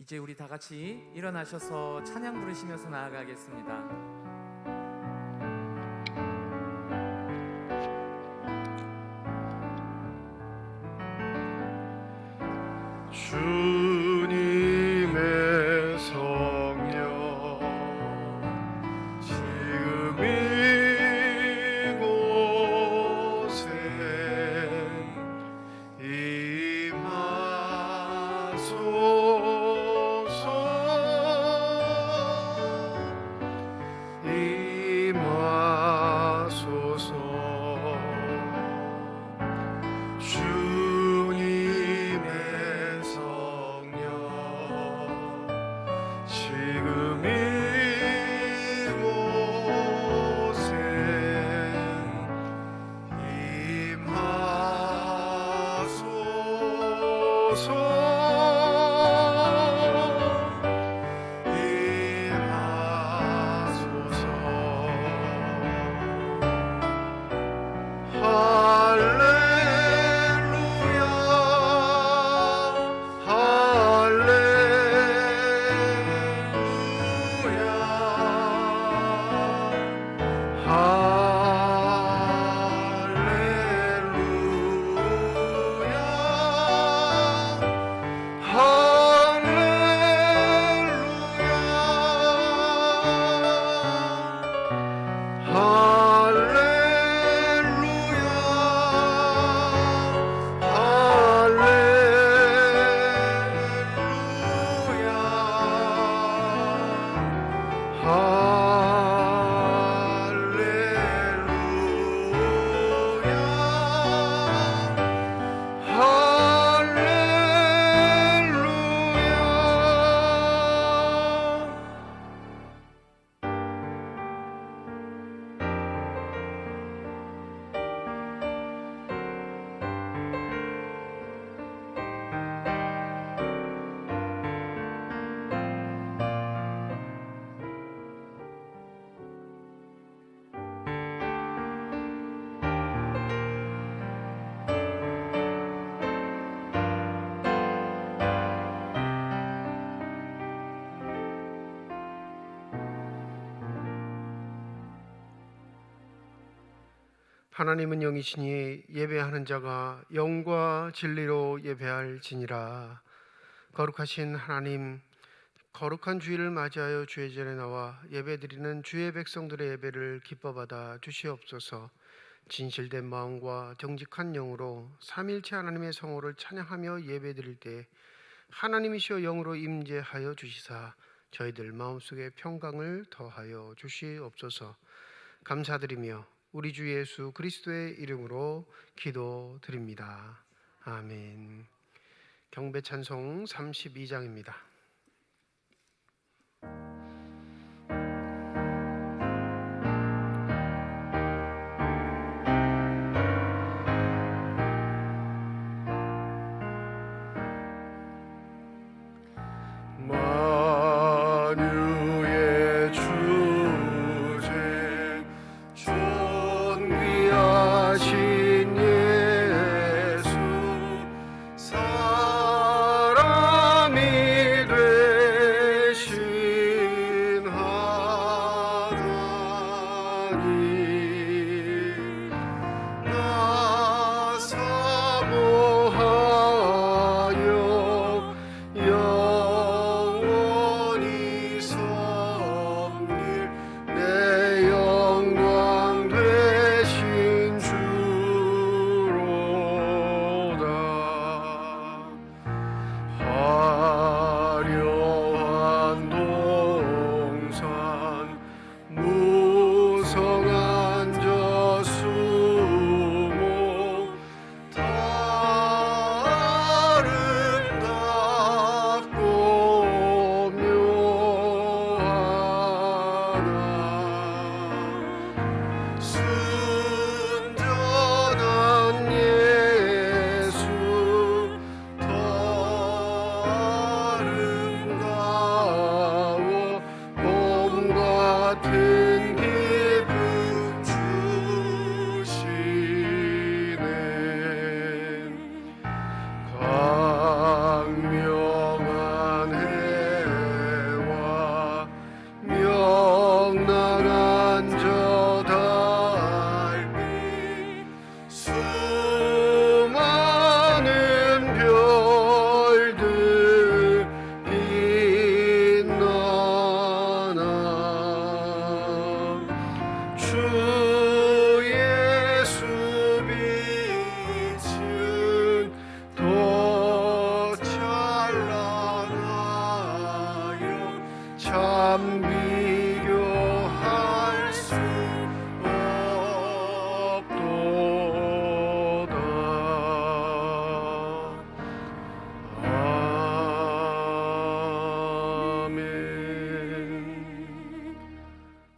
이제 우리 다 같이 일어나셔서 찬양 부르시면서 나아가겠습니다. 주님의 성령 지금 이곳에 임하소서. 임하소서. 주님의 성령 지금 이곳에 임하소서. 하나님은 영이시니 예배하는 자가 영과 진리로 예배할지니라. 거룩하신 하나님, 거룩한 주일을 맞이하여 주의 전에 나와 예배드리는 주의 백성들의 예배를 기뻐받아 주시옵소서. 진실된 마음과 정직한 영으로 삼일체 하나님의 성호를 찬양하며 예배드릴 때 하나님이시여 영으로 임재하여 주시사 저희들 마음속에 평강을 더하여 주시옵소서. 감사드리며 우리 주 예수 그리스도의 이름으로 기도드립니다. 아멘. 경배 찬송 32장입니다. 만유의 주제 존귀하신 예수 사람이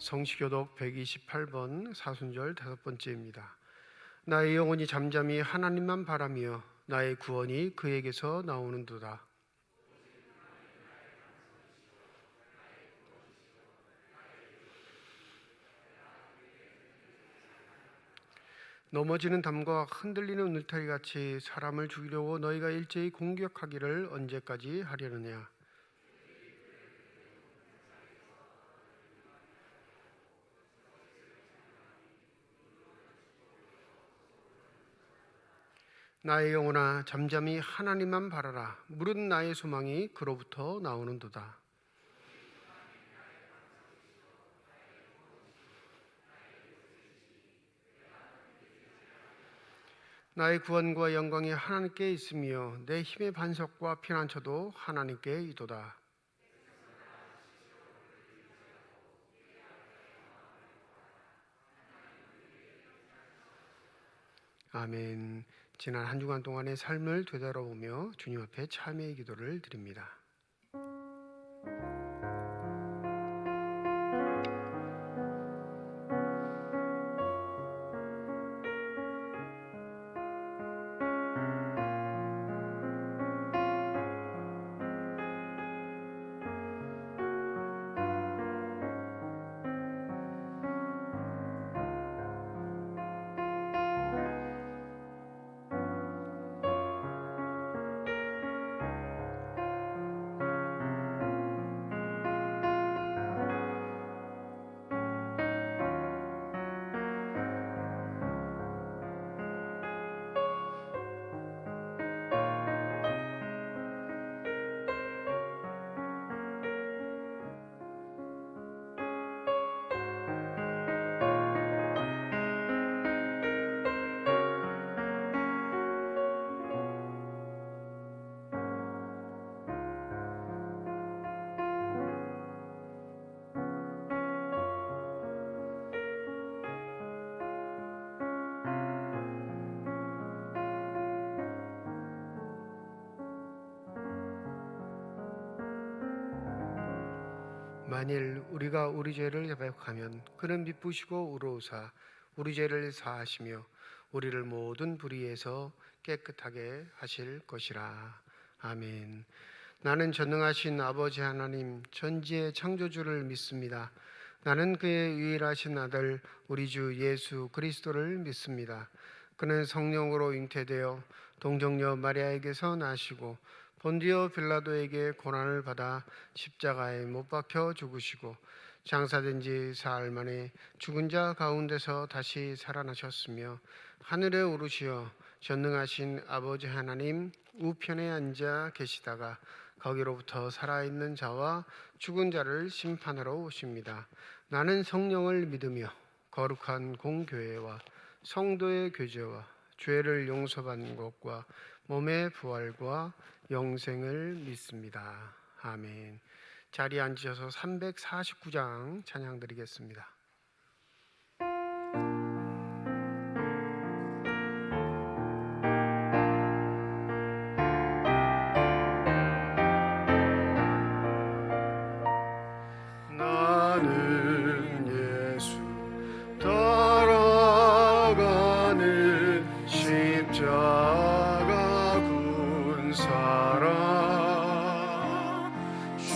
성시교독 128번 사순절 5번째입니다. 나의 영혼이 잠잠히 하나님만 바라며 나의 구원이 그에게서 나오는도다. 넘어지는 담과 흔들리는 울타리 같이 사람을 죽이려고 너희가 일제히 공격하기를 언제까지 하려느냐. 나의 영혼아 잠잠히 하나님만 바라라. 무릇 나의 소망이 그로부터 나오는도다. 나의 구원과 영광이 하나님께 있으며 내 힘의 반석과 피난처도 하나님께 이도다. 아멘. 지난 한 주간 동안의 삶을 되돌아보며 주님 앞에 참회의 기도를 드립니다. 만일 우리가 우리 죄를 자백하면 그는 미쁘시고 의로우사 우리 죄를 사하시며 우리를 모든 불의에서 깨끗하게 하실 것이라. 아멘. 나는 전능하신 아버지 하나님 전지의 창조주를 믿습니다. 나는 그의 유일하신 아들 우리 주 예수 그리스도를 믿습니다. 그는 성령으로 잉태되어 동정녀 마리아에게서 나시고 본디오 빌라도에게 고난을 받아 십자가에 못 박혀 죽으시고 장사된 지 사흘 만에 죽은 자 가운데서 다시 살아나셨으며 하늘에 오르시어 전능하신 아버지 하나님 우편에 앉아 계시다가 거기로부터 살아있는 자와 죽은 자를 심판하러 오십니다. 나는 성령을 믿으며 거룩한 공교회와 성도의 교제와 죄를 용서받는 것과 몸의 부활과 영생을 믿습니다. 아멘. 자리에 앉으셔서 349장 찬양 드리겠습니다. 나는 예수 따라가는 십자가 군 사람 주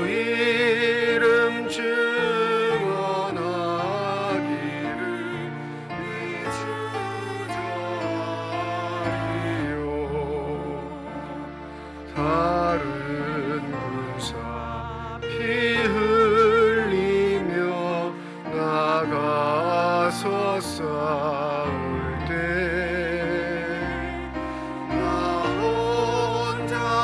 이름 증언하기를 이주자이요 다른 군사 피 흘리며 나가서 싸울 때 나 혼자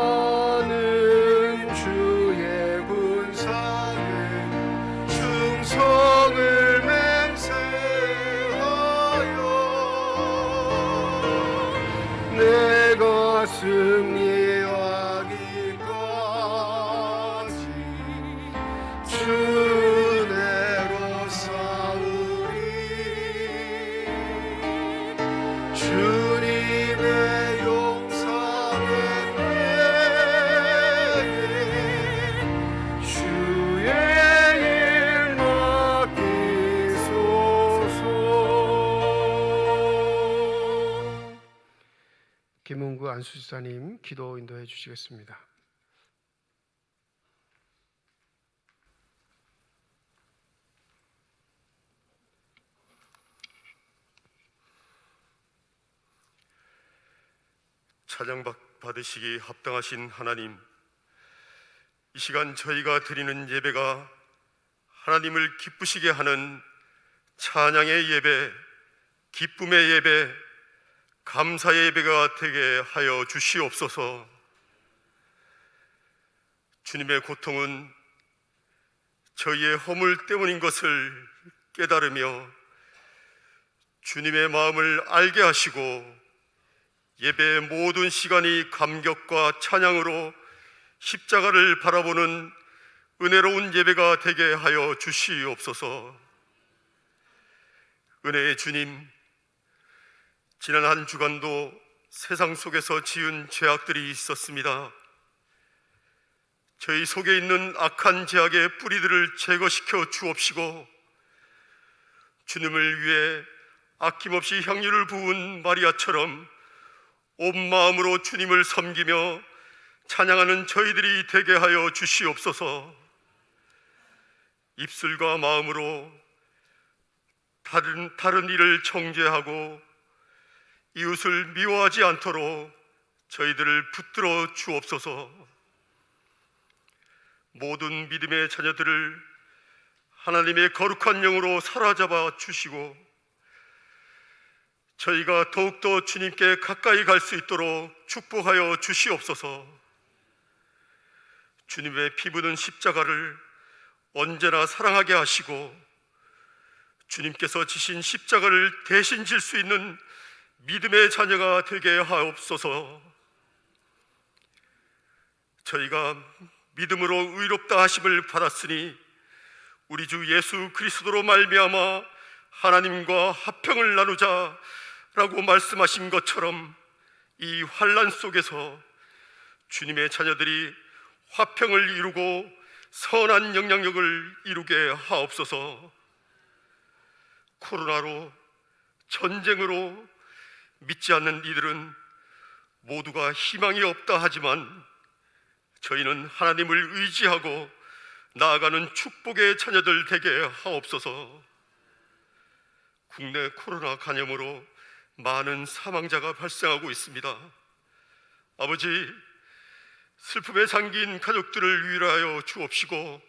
나는 주의 군사에 충성을 맹세하여 내가 승리하기까지 주내로 싸우리. 주님의 용사는 내게 주의 일 맡기소서. 김문구 안수지사님 기도 인도해 주시겠습니다. 찬양 받으시기 합당하신 하나님, 이 시간 저희가 드리는 예배가 하나님을 기쁘시게 하는 찬양의 예배, 기쁨의 예배, 감사의 예배가 되게 하여 주시옵소서. 주님의 고통은 저희의 허물 때문인 것을 깨달으며 주님의 마음을 알게 하시고 예배의 모든 시간이 감격과 찬양으로 십자가를 바라보는 은혜로운 예배가 되게 하여 주시옵소서. 은혜의 주님, 지난 한 주간도 세상 속에서 지은 죄악들이 있었습니다. 저희 속에 있는 악한 죄악의 뿌리들을 제거시켜 주옵시고 주님을 위해 아낌없이 향유를 부은 마리아처럼 온 마음으로 주님을 섬기며 찬양하는 저희들이 되게 하여 주시옵소서. 입술과 마음으로 다른 일을 정죄하고 이웃을 미워하지 않도록 저희들을 붙들어 주옵소서. 모든 믿음의 자녀들을 하나님의 거룩한 영으로 사로잡아 주시고 저희가 더욱더 주님께 가까이 갈 수 있도록 축복하여 주시옵소서. 주님의 피 묻은 십자가를 언제나 사랑하게 하시고 주님께서 지신 십자가를 대신 질 수 있는 믿음의 자녀가 되게 하옵소서. 저희가 믿음으로 의롭다 하심을 받았으니 우리 주 예수 그리스도로 말미암아 하나님과 화평을 나누자 라고 말씀하신 것처럼 이 환난 속에서 주님의 자녀들이 화평을 이루고 선한 영향력을 이루게 하옵소서. 코로나로, 전쟁으로 믿지 않는 이들은 모두가 희망이 없다 하지만 저희는 하나님을 의지하고 나아가는 축복의 자녀들 되게 하옵소서. 국내 코로나 감염으로 많은 사망자가 발생하고 있습니다. 아버지, 슬픔에 잠긴 가족들을 위로하여 주옵시고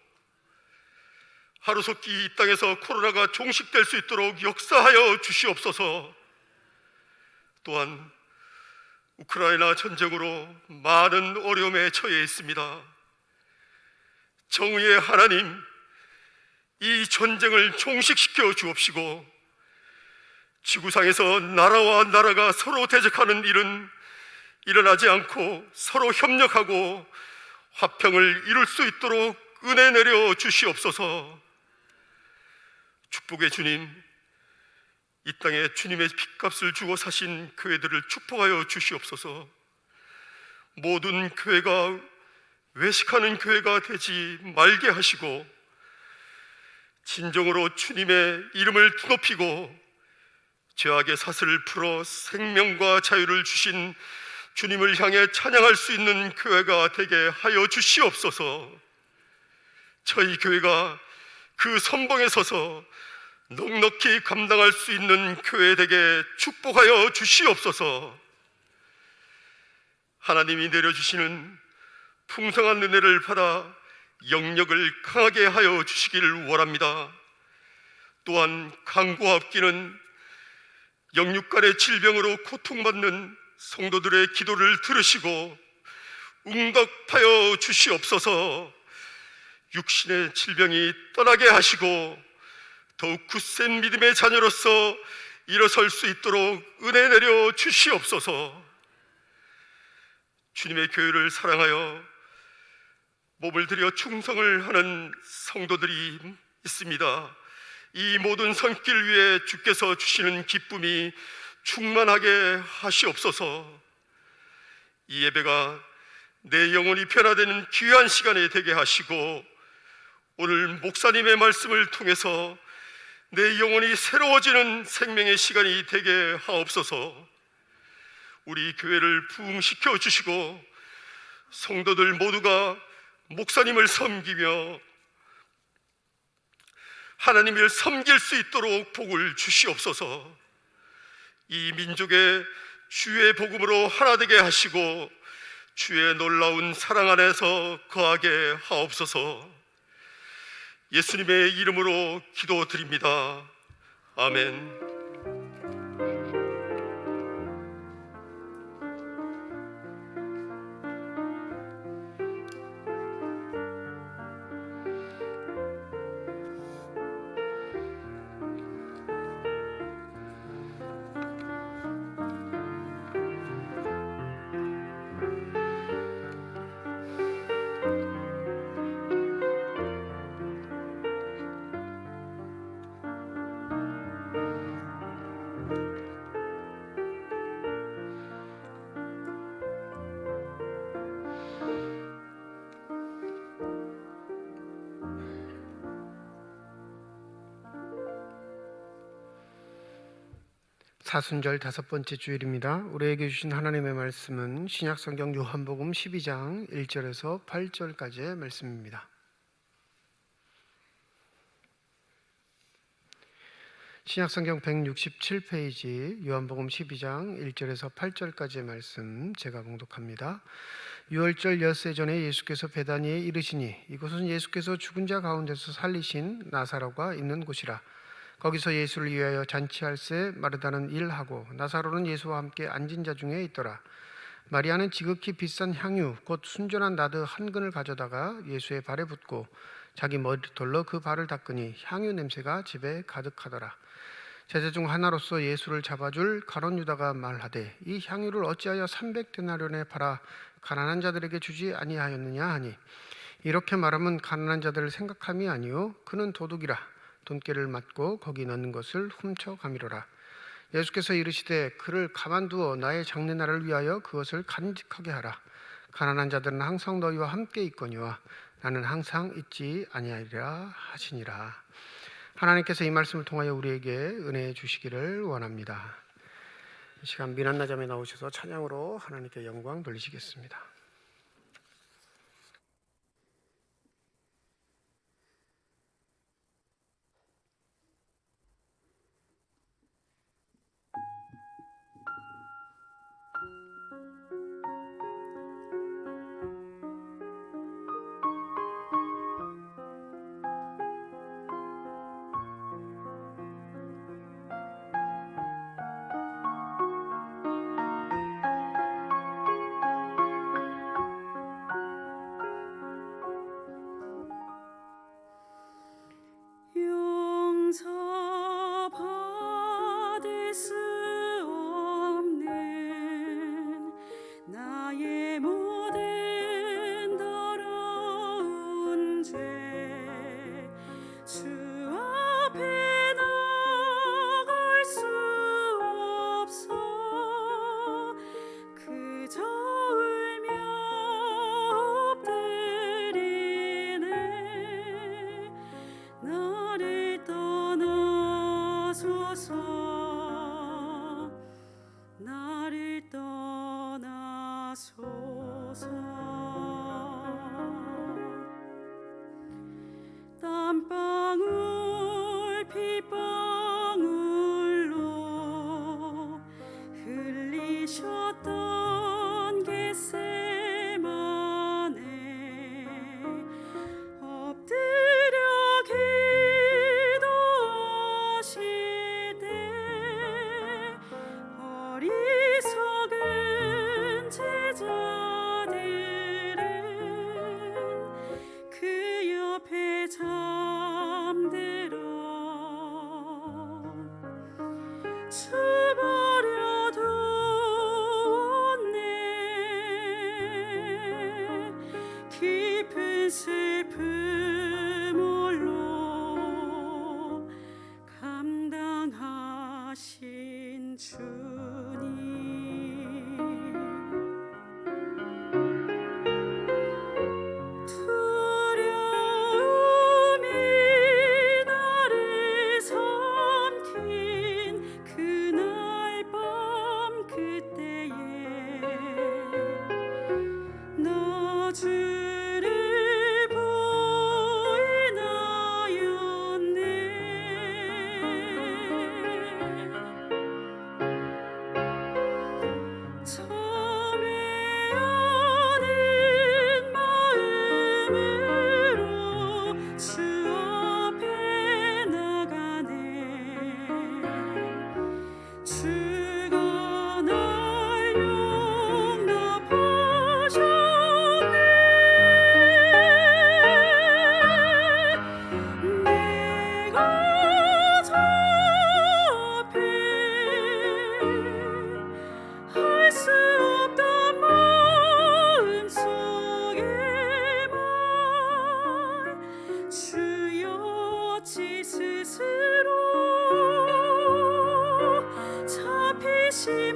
하루속히 이 땅에서 코로나가 종식될 수 있도록 역사하여 주시옵소서. 또한 우크라이나 전쟁으로 많은 어려움에 처해 있습니다. 정의의 하나님, 이 전쟁을 종식시켜 주옵시고 지구상에서 나라와 나라가 서로 대적하는 일은 일어나지 않고 서로 협력하고 화평을 이룰 수 있도록 은혜 내려 주시옵소서. 축복의 주님, 이 땅에 주님의 핏값을 주고 사신 교회들을 축복하여 주시옵소서. 모든 교회가 외식하는 교회가 되지 말게 하시고 진정으로 주님의 이름을 높이고 죄악의 사슬을 풀어 생명과 자유를 주신 주님을 향해 찬양할 수 있는 교회가 되게 하여 주시옵소서. 저희 교회가 그 선봉에 서서 넉넉히 감당할 수 있는 교회 되게 축복하여 주시옵소서. 하나님이 내려주시는 풍성한 은혜를 받아 영역을 강하게 하여 주시기를 원합니다. 또한 강구와 없기는 영육간의 질병으로 고통받는 성도들의 기도를 들으시고 응답하여 주시옵소서. 육신의 질병이 떠나게 하시고 더욱 굳센 믿음의 자녀로서 일어설 수 있도록 은혜 내려 주시옵소서. 주님의 교회를 사랑하여 몸을 들여 충성을 하는 성도들이 있습니다. 이 모든 손길 위에 주께서 주시는 기쁨이 충만하게 하시옵소서. 이 예배가 내 영혼이 변화되는 귀한 시간이 되게 하시고 오늘 목사님의 말씀을 통해서 내 영혼이 새로워지는 생명의 시간이 되게 하옵소서. 우리 교회를 부흥시켜 주시고 성도들 모두가 목사님을 섬기며 하나님을 섬길 수 있도록 복을 주시옵소서. 이 민족의 주의 복음으로 하나 되게 하시고 주의 놀라운 사랑 안에서 거하게 하옵소서. 예수님의 이름으로 기도드립니다. 아멘. 사순절 5번째 주일입니다. 우리에게 주신 하나님의 말씀은 신약성경 요한복음 12장 1절에서 8절까지의 말씀입니다. 신약성경 167페이지 요한복음 12장 1절에서 8절까지의 말씀 제가 봉독합니다. 유월절 엿새 전에 예수께서 베다니에 이르시니 이곳은 예수께서 죽은 자 가운데서 살리신 나사로가 있는 곳이라. 거기서 예수를 위하여 잔치할새 마르다는 일하고 나사로는 예수와 함께 앉은 자 중에 있더라. 마리아는 지극히 비싼 향유 곧 순전한 나드 한 근을 가져다가 예수의 발에 붓고 자기 머리털로 그 발을 닦으니 향유 냄새가 집에 가득하더라. 제자 중 하나로서 예수를 잡아줄 가룟 유다가 말하되 이 향유를 어찌하여 300데나리온에 팔아 가난한 자들에게 주지 아니하였느냐 하니 이렇게 말하면 가난한 자들을 생각함이 아니요 그는 도둑이라 돈깨를 맞고 거기 넣는 것을 훔쳐가미로라. 예수께서 이르시되 그를 가만두어 나의 장례날을 위하여 그것을 간직하게 하라. 가난한 자들은 항상 너희와 함께 있거니와 나는 항상 있지 아니하리라 하시니라. 하나님께서 이 말씀을 통하여 우리에게 은혜 주시기를 원합니다. 이 시간 미난나잠에 나오셔서 찬양으로 하나님께 영광 돌리시겠습니다. 용서받을 수 없는 나의 모든 더러운 죄 주 앞에 나갈 수 없어 그저 울며 엎드리네. 나를 떠나소서 나를 떠나소서. 땀방울 핏방울로 흘리셨던 겟세마네 엎드려 기도하실 때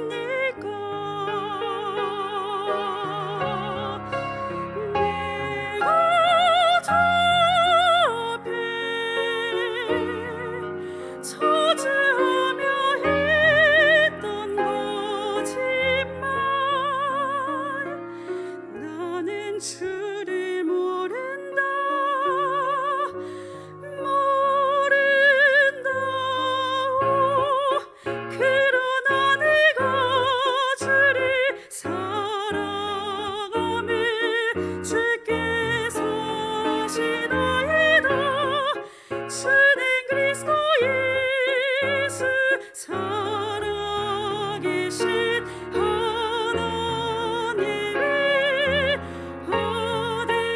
내가 저 앞에 저주하며 했던 거짓말 나는 주를 모른다 그러나 내가 주를 사랑하며 주께서 하시나이다 주는 그리스도 예수 살아계신 하나님의 아들이시니라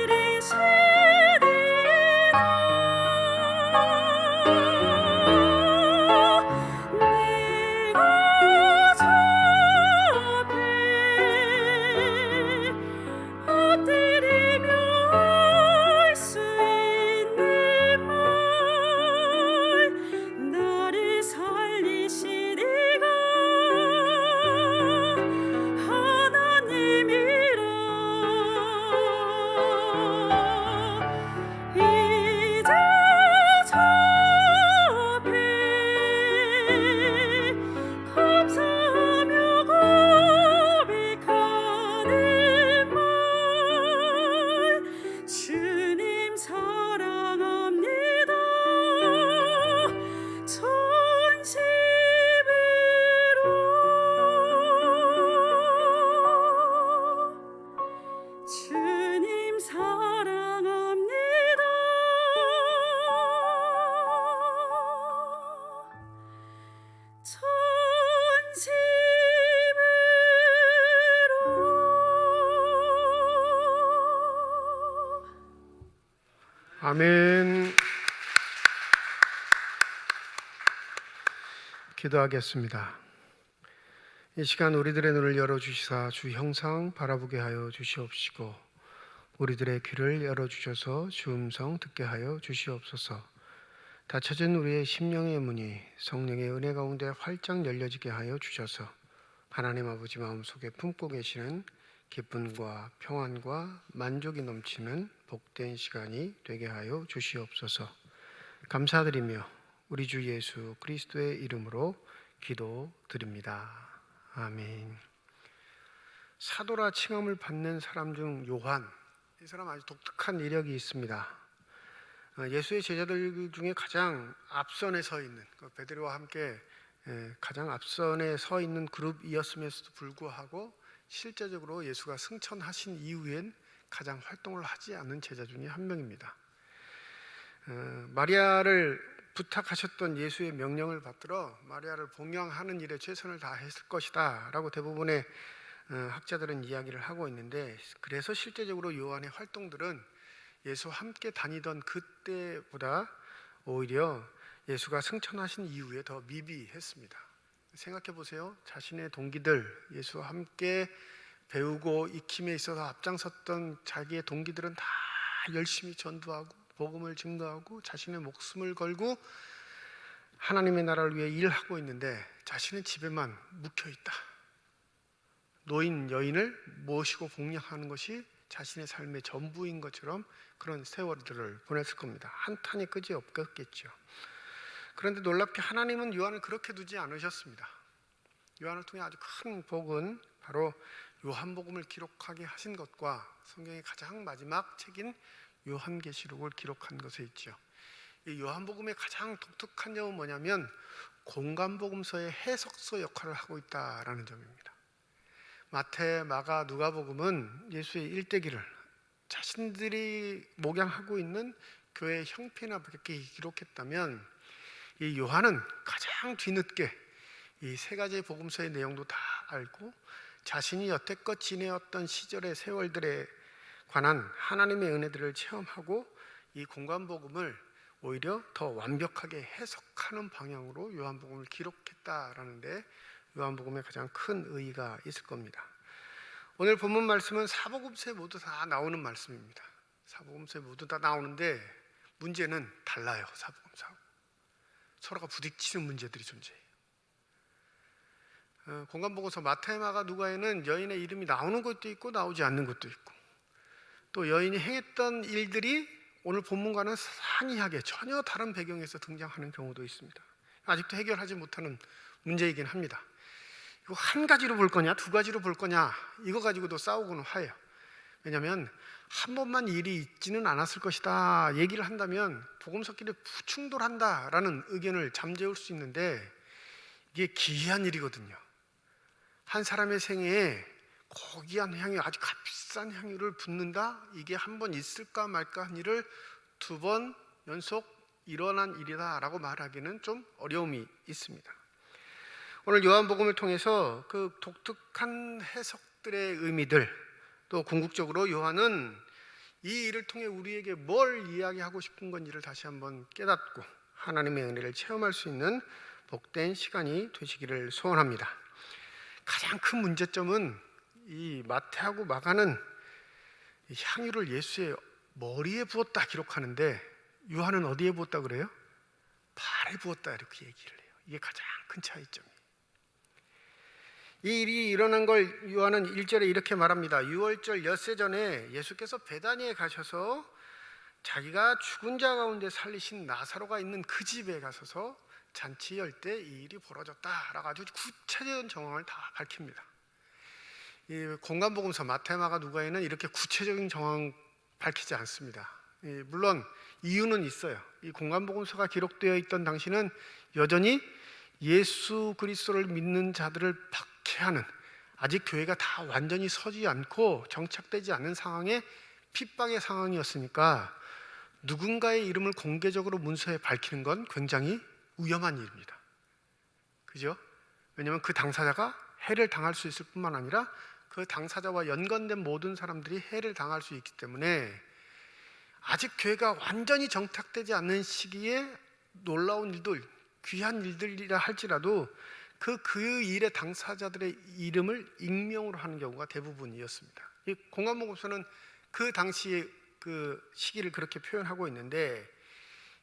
내가 저 앞에 엎드리며 할 수 있는 말 나를 살리시니가 하나님이라 이제 저 앞에 감사하며 고백하는 말 주님 사랑합니다 전심으로 주님 사랑합니다 전심으로 아멘. 기도하겠습니다. 이 시간 우리들의 눈을 열어주시사 주 형상 바라보게 하여 주시옵시고 우리들의 귀를 열어주셔서 주 음성 듣게 하여 주시옵소서. 닫혀진 우리의 심령의 문이 성령의 은혜 가운데 활짝 열려지게 하여 주셔서 하나님 아버지 마음속에 품고 계시는 기쁨과 평안과 만족이 넘치는 복된 시간이 되게 하여 주시옵소서. 감사드리며 우리 주 예수 그리스도의 이름으로 기도드립니다. 아멘. 사도라 칭함을 받는 사람 중 요한, 이 사람 아주 독특한 이력이 있습니다. 예수의 제자들 중에 가장 앞선에 서 있는, 베드로와 함께 가장 앞선에 서 있는 그룹이었음에도 불구하고 실제적으로 예수가 승천하신 이후엔 가장 활동을 하지 않은 제자 중에 한 명입니다. 마리아를 부탁하셨던 예수의 명령을 받들어 마리아를 봉양하는 일에 최선을 다했을 것이다 라고 대부분의 학자들은 이야기를 하고 있는데, 그래서 실제적으로 요한의 활동들은 예수와 함께 다니던 그때보다 오히려 예수가 승천하신 이후에 더 미비했습니다. 생각해 보세요. 자신의 동기들, 예수와 함께 배우고 익힘에 있어서 앞장섰던 자기의 동기들은 다 열심히 전도하고 복음을 증거하고 자신의 목숨을 걸고 하나님의 나라를 위해 일하고 있는데 자신은 집에만 묵혀있다. 노인, 여인을 모시고 공양하는 것이 자신의 삶의 전부인 것처럼 그런 세월들을 보냈을 겁니다. 한탄이 끄지없겠죠. 그런데 놀랍게 하나님은 요한을 그렇게 두지 않으셨습니다. 요한을 통해 아주 큰 복은 바로 요한복음을 기록하게 하신 것과 성경의 가장 마지막 책인 요한계시록을 기록한 것에 있죠. 이 요한복음의 가장 독특한 점은 뭐냐면 공관복음서의 해석서 역할을 하고 있다라는 점입니다. 마태, 마가, 누가복음은 예수의 일대기를 자신들이 목양하고 있는 교회의 형편에 맞게 기록했다면 이 요한은 가장 뒤늦게 이 세 가지의 복음서의 내용도 다 알고 자신이 여태껏 지내었던 시절의 세월들에 관한 하나님의 은혜들을 체험하고 이 공관복음을 오히려 더 완벽하게 해석하는 방향으로 요한복음을 기록했다라는데 요한복음에 가장 큰 의의가 있을 겁니다. 오늘 본문 말씀은 사복음서에 모두 다 나오는 말씀입니다. 사복음서에 모두 다 나오는데 문제는 달라요. 사복음서하고 서로가 부딪히는 문제들이 존재해요. 공간보고서 마태, 마가, 누가에는 여인의 이름이 나오는 것도 있고 나오지 않는 것도 있고, 또 여인이 행했던 일들이 오늘 본문과는 상이하게 전혀 다른 배경에서 등장하는 경우도 있습니다. 아직도 해결하지 못하는 문제이긴 합니다. 이거 한 가지로 볼 거냐, 두 가지로 볼 거냐, 이거 가지고도 싸우고는 해요. 왜냐하면 한 번만 일이 있지는 않았을 것이다 얘기를 한다면 복음서끼리 부충돌한다라는 의견을 잠재울 수 있는데, 이게 기이한 일이거든요. 한 사람의 생애에 고귀한 향유, 아주 값비싼 향유를 붓는다, 이게 한 번 있을까 말까 한 일을 두 번 연속 일어난 일이다 라고 말하기는 좀 어려움이 있습니다. 오늘 요한복음을 통해서 그 독특한 해석들의 의미들, 또 궁극적으로 요한은 이 일을 통해 우리에게 뭘 이야기하고 싶은 건지를 다시 한번 깨닫고 하나님의 은혜를 체험할 수 있는 복된 시간이 되시기를 소원합니다. 가장 큰 문제점은 이 마태하고 마가는 향유를 예수의 머리에 부었다 기록하는데, 요한은 어디에 부었다 그래요? 발에 부었다 이렇게 얘기를 해요. 이게 가장 큰 차이점이에요. 이 일이 일어난 걸 요한은 1절에 이렇게 말합니다. 유월절 엿새 전에 예수께서 베다니에 가셔서 자기가 죽은 자 가운데 살리신 나사로가 있는 그 집에 가셔서 잔치 열 때 이 일이 벌어졌다라고 아주 구체적인 정황을 다 밝힙니다. 이 공간복음서 마태, 마가, 누가에는 이렇게 구체적인 정황 밝히지 않습니다. 물론 이유는 있어요. 이 공간복음서가 기록되어 있던 당시는 여전히 예수 그리스도를 믿는 자들을 박해하는, 아직 교회가 다 완전히 서지 않고 정착되지 않은 상황에 핍박의 상황이었으니까 누군가의 이름을 공개적으로 문서에 밝히는 건 굉장히 위험한 일입니다. 그죠? 왜냐하면 그 당사자가 해를 당할 수 있을 뿐만 아니라 그 당사자와 연관된 모든 사람들이 해를 당할 수 있기 때문에 아직 교회가 완전히 정착되지 않는 시기에 놀라운 일들, 귀한 일들이라 할지라도 그 일의 당사자들의 이름을 익명으로 하는 경우가 대부분이었습니다. 이 공간복음서는 그 당시의 그 시기를 그렇게 표현하고 있는데,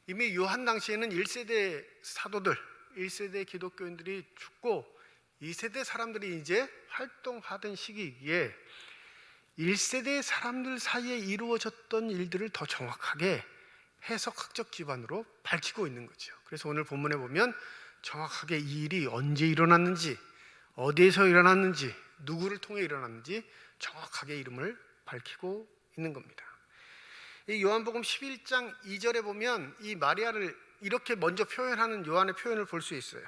이미 요한 당시에는 1세대 사도들, 1세대 기독교인들이 죽고 2세대 사람들이 이제 활동하던 시기이기에 1세대 사람들 사이에 이루어졌던 일들을 더 정확하게 해석학적 기반으로 밝히고 있는 거죠. 그래서 오늘 본문에 보면 정확하게 이 일이 언제 일어났는지, 어디에서 일어났는지, 누구를 통해 일어났는지 정확하게 이름을 밝히고 있는 겁니다. 이 요한복음 11장 2절에 보면 이 마리아를 이렇게 먼저 표현하는 요한의 표현을 볼 수 있어요.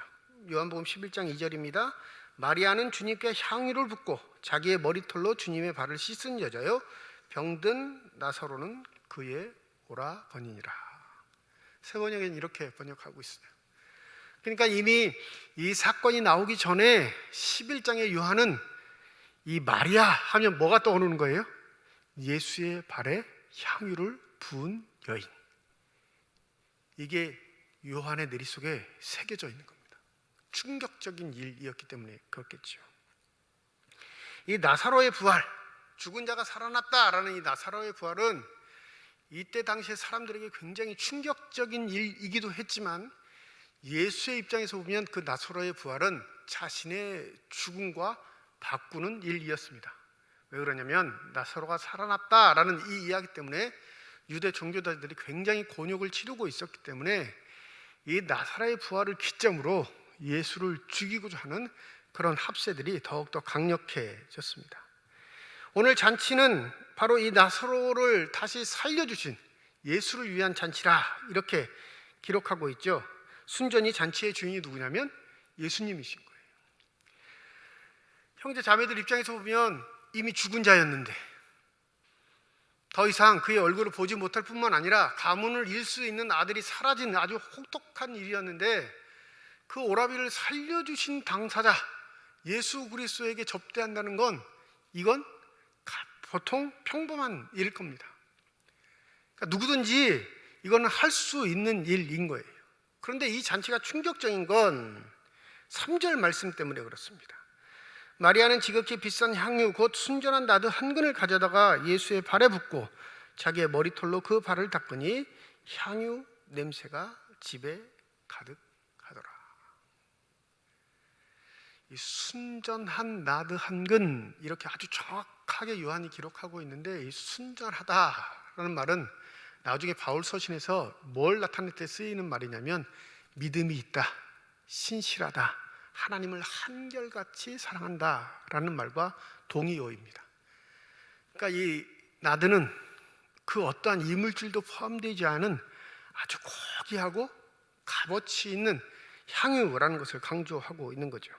요한복음 11장 2절입니다. 마리아는 주님께 향유를 붓고 자기의 머리털로 주님의 발을 씻은 여자요, 병든 나사로는 그의 오라버니니라. 새 번역에는 이렇게 번역하고 있어요. 그러니까 이미 이 사건이 나오기 전에 11장의 요한은 이 마리아 하면 뭐가 떠오르는 거예요? 예수의 발에 향유를 부은 여인. 이게 요한의 뇌리 속에 새겨져 있는 겁니다. 충격적인 일이었기 때문에 그렇겠죠. 이 나사로의 부활, 죽은 자가 살아났다라는 이 나사로의 부활은 이때 당시에 사람들에게 굉장히 충격적인 일이기도 했지만, 예수의 입장에서 보면 그 나사로의 부활은 자신의 죽음과 바꾸는 일이었습니다. 왜 그러냐면 나사로가 살아났다라는 이 이야기 때문에 유대 종교자들이 굉장히 곤욕을 치르고 있었기 때문에 이 나사로의 부활을 기점으로 예수를 죽이고자 하는 그런 합세들이 더욱더 강력해졌습니다. 오늘 잔치는 바로 이 나사로를 다시 살려주신 예수를 위한 잔치라 이렇게 기록하고 있죠. 순전히 잔치의 주인이 누구냐면 예수님이신 거예요. 형제 자매들 입장에서 보면 이미 죽은 자였는데 더 이상 그의 얼굴을 보지 못할 뿐만 아니라 가문을 잃을 수 있는 아들이 사라진 아주 혹독한 일이었는데, 그 오라비를 살려주신 당사자 예수 그리스도에게 접대한다는 건 이건 보통 평범한 일일 겁니다. 그러니까 누구든지 이거는 할 수 있는 일인 거예요. 그런데 이 잔치가 충격적인 건 3절 말씀 때문에 그렇습니다. 마리아는 지극히 비싼 향유 곧 순전한 나드 한 근을 가져다가 예수의 발에 붓고 자기의 머리털로 그 발을 닦으니 향유 냄새가 집에 가득하더라. 이 순전한 나드 한근, 이렇게 아주 정확하게 요한이 기록하고 있는데, 이 순전하다라는 말은 나중에 바울 서신에서 뭘 나타낼 때 쓰이는 말이냐면 믿음이 있다, 신실하다, 하나님을 한결같이 사랑한다라는 말과 동의어입니다. 그러니까 이 나드는 그 어떠한 이물질도 포함되지 않은 아주 고귀하고 값어치 있는 향유라는 것을 강조하고 있는 거죠.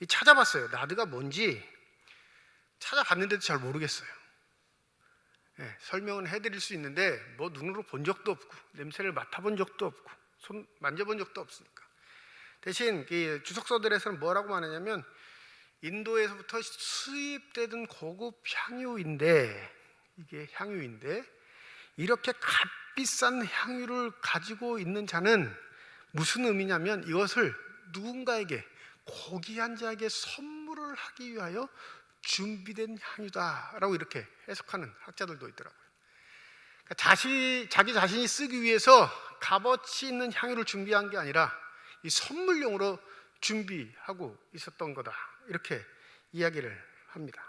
찾아봤어요. 나드가 뭔지 찾아봤는데도 잘 모르겠어요. 설명은 해드릴 수 있는데 뭐 눈으로 본 적도 없고 냄새를 맡아본 적도 없고 손 만져본 적도 없으니까. 대신 이 주석서들에서는 뭐라고 말하냐면 인도에서부터 수입되던 고급 향유인데, 이게 향유인데 이렇게 값비싼 향유를 가지고 있는 자는 무슨 의미냐면 이것을 누군가에게, 고귀한 자에게 선물을 하기 위하여 준비된 향유다라고 이렇게 해석하는 학자들도 있더라고요. 그러니까 자기 자신이 쓰기 위해서 값어치 있는 향유를 준비한 게 아니라 이 선물용으로 준비하고 있었던 거다, 이렇게 이야기를 합니다.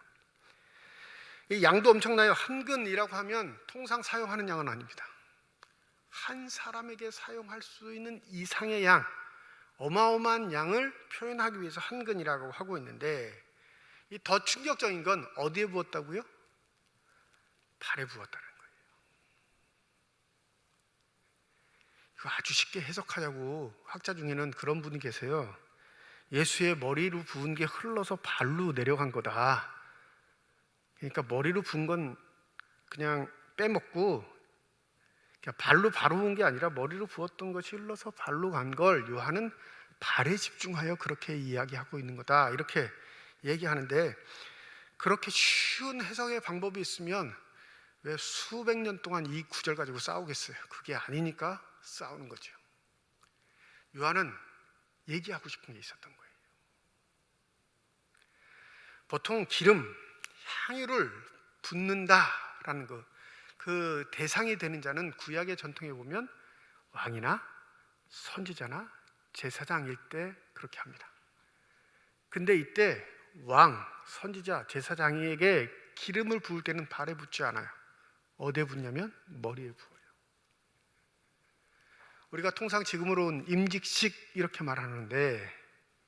이 양도 엄청나요. 한근이라고 하면 통상 사용하는 양은 아닙니다. 한 사람에게 사용할 수 있는 이상의 양, 어마어마한 양을 표현하기 위해서 한근이라고 하고 있는데, 이 더 충격적인 건 어디에 부었다고요? 발에 부었다는 거예요. 이거 아주 쉽게 해석하자고 학자 중에는 그런 분이 계세요. 예수의 머리로 부은 게 흘러서 발로 내려간 거다. 그러니까 머리로 부은 건 그냥 빼먹고 발로 바로 부은 게 아니라 머리로 부었던 것이 흘러서 발로 간 걸 요한은 발에 집중하여 그렇게 이야기하고 있는 거다, 이렇게 얘기하는데, 그렇게 쉬운 해석의 방법이 있으면 왜 수백 년 동안 이 구절 가지고 싸우겠어요? 그게 아니니까 싸우는 거죠. 요한은 얘기하고 싶은 게 있었던 거예요. 보통 기름, 향유를 붓는다라는 그 대상이 되는 자는 구약의 전통에 보면 왕이나 선지자나 제사장일 때 그렇게 합니다. 근데 이때 왕, 선지자, 제사장에게 기름을 부을 때는 발에 붓지 않아요. 어디에 붓냐면 머리에 부어요. 우리가 통상 지금으로는 임직식 이렇게 말하는데,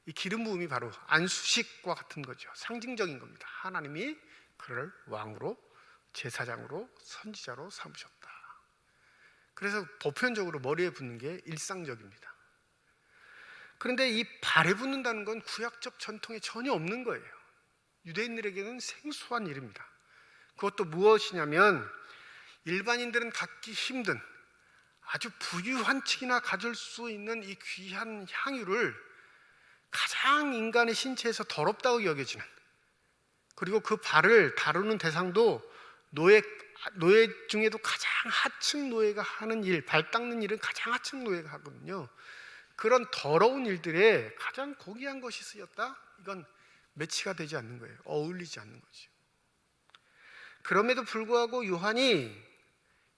이 기름 부음이 바로 안수식과 같은 거죠. 상징적인 겁니다. 하나님이 그를 왕으로, 제사장으로, 선지자로 삼으셨다. 그래서 보편적으로 머리에 붓는 게 일상적입니다. 그런데 이 발에 붓는다는 건 구약적 전통에 전혀 없는 거예요. 유대인들에게는 생소한 일입니다. 그것도 무엇이냐면 일반인들은 갖기 힘든 아주 부유한 층이나 가질 수 있는 이 귀한 향유를 가장 인간의 신체에서 더럽다고 여겨지는, 그리고 그 발을 다루는 대상도 노예 중에도 가장 하층 노예가 하는 일, 발 닦는 일은 가장 하층 노예가 하거든요. 그런 더러운 일들에 가장 고귀한 것이 쓰였다? 이건 매치가 되지 않는 거예요. 어울리지 않는 거죠. 그럼에도 불구하고 요한이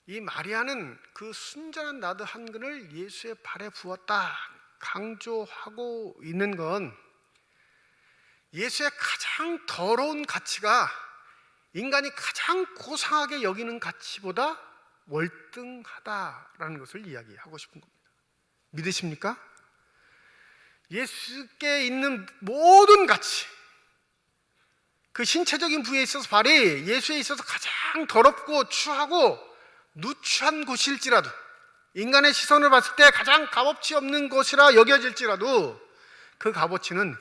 이 마리아는 그 순전한 나드 한 근을 예수의 발에 부었다 강조하고 있는 건, 예수의 가장 더러운 가치가 인간이 가장 고상하게 여기는 가치보다 월등하다라는 것을 이야기하고 싶은 겁니다. 믿으십니까? 예수께 있는 모든 가치, 그 신체적인 부위에 있어서 발이 예수에 있어서 가장 더럽고 추하고 누추한 곳일지라도, 인간의 시선을 봤을 때 가장 값어치 없는 것이라 여겨질지라도 그 값어치는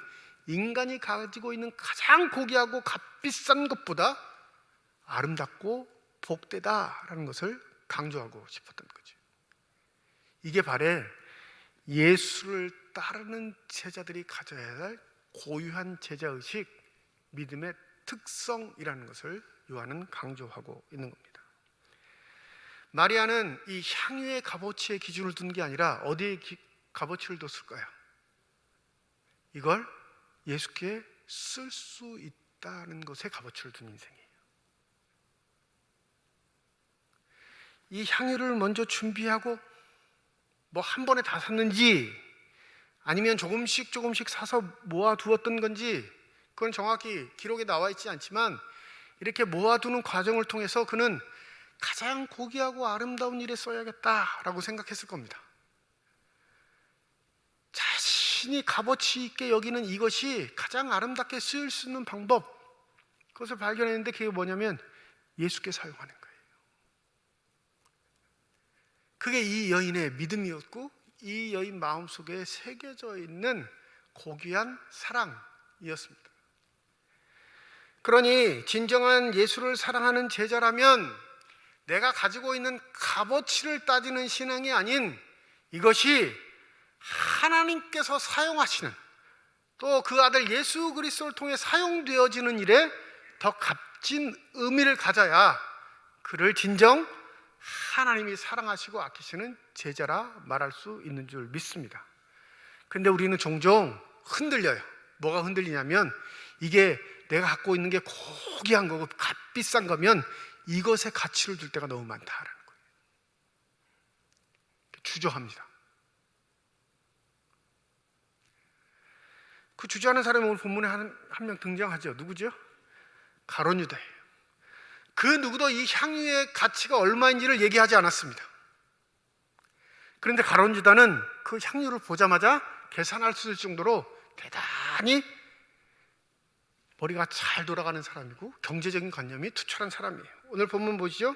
인간이 가지고 있는 가장 고귀하고 값비싼 것보다 아름답고 복되다라는 것을 강조하고 싶었던 거죠. 이게 바로 예수를 따르는 제자들이 가져야 할 고유한 제자의식, 믿음의 특성이라는 것을 요한은 강조하고 있는 겁니다. 마리아는 이 향유의 값어치의 기준을 둔 게 아니라 어디에 값어치를 뒀을까요? 이걸 예수께 쓸 수 있다는 것에 값어치를 둔 인생이에요. 이 향유를 먼저 준비하고 뭐 한 번에 다 샀는지 아니면 조금씩 조금씩 사서 모아두었던 건지 그건 정확히 기록에 나와 있지 않지만 이렇게 모아두는 과정을 통해서 그는 가장 고귀하고 아름다운 일에 써야겠다라고 생각했을 겁니다. 자신이 값어치 있게 여기는 이것이 가장 아름답게 쓰일 수 있는 방법, 그것을 발견했는데 그게 뭐냐면 예수께 사용하는 거예요. 그게 이 여인의 믿음이었고 이 여인 마음속에 새겨져 있는 고귀한 사랑이었습니다. 그러니 진정한 예수를 사랑하는 제자라면 내가 가지고 있는 값어치를 따지는 신앙이 아닌 이것이 하나님께서 사용하시는, 또 그 아들 예수 그리스도를 통해 사용되어지는 일에 더 값진 의미를 가져야 그를 진정 하나님이 사랑하시고 아끼시는 제자라 말할 수 있는 줄 믿습니다. 그런데 우리는 종종 흔들려요. 뭐가 흔들리냐면 이게 내가 갖고 있는 게 고귀한 거고 값비싼 거면 이것에 가치를 둘 때가 너무 많다라는 거예요. 주저합니다. 그 주저하는 사람이 오늘 본문에 한 명 등장하죠. 누구죠? 가룟 유다예요. 그 누구도 이 향유의 가치가 얼마인지를 얘기하지 않았습니다. 그런데 가룟 유다는 그 향유를 보자마자 계산할 수 있을 정도로 대단히 머리가 잘 돌아가는 사람이고 경제적인 관념이 투철한 사람이에요. 오늘 본문 보시죠.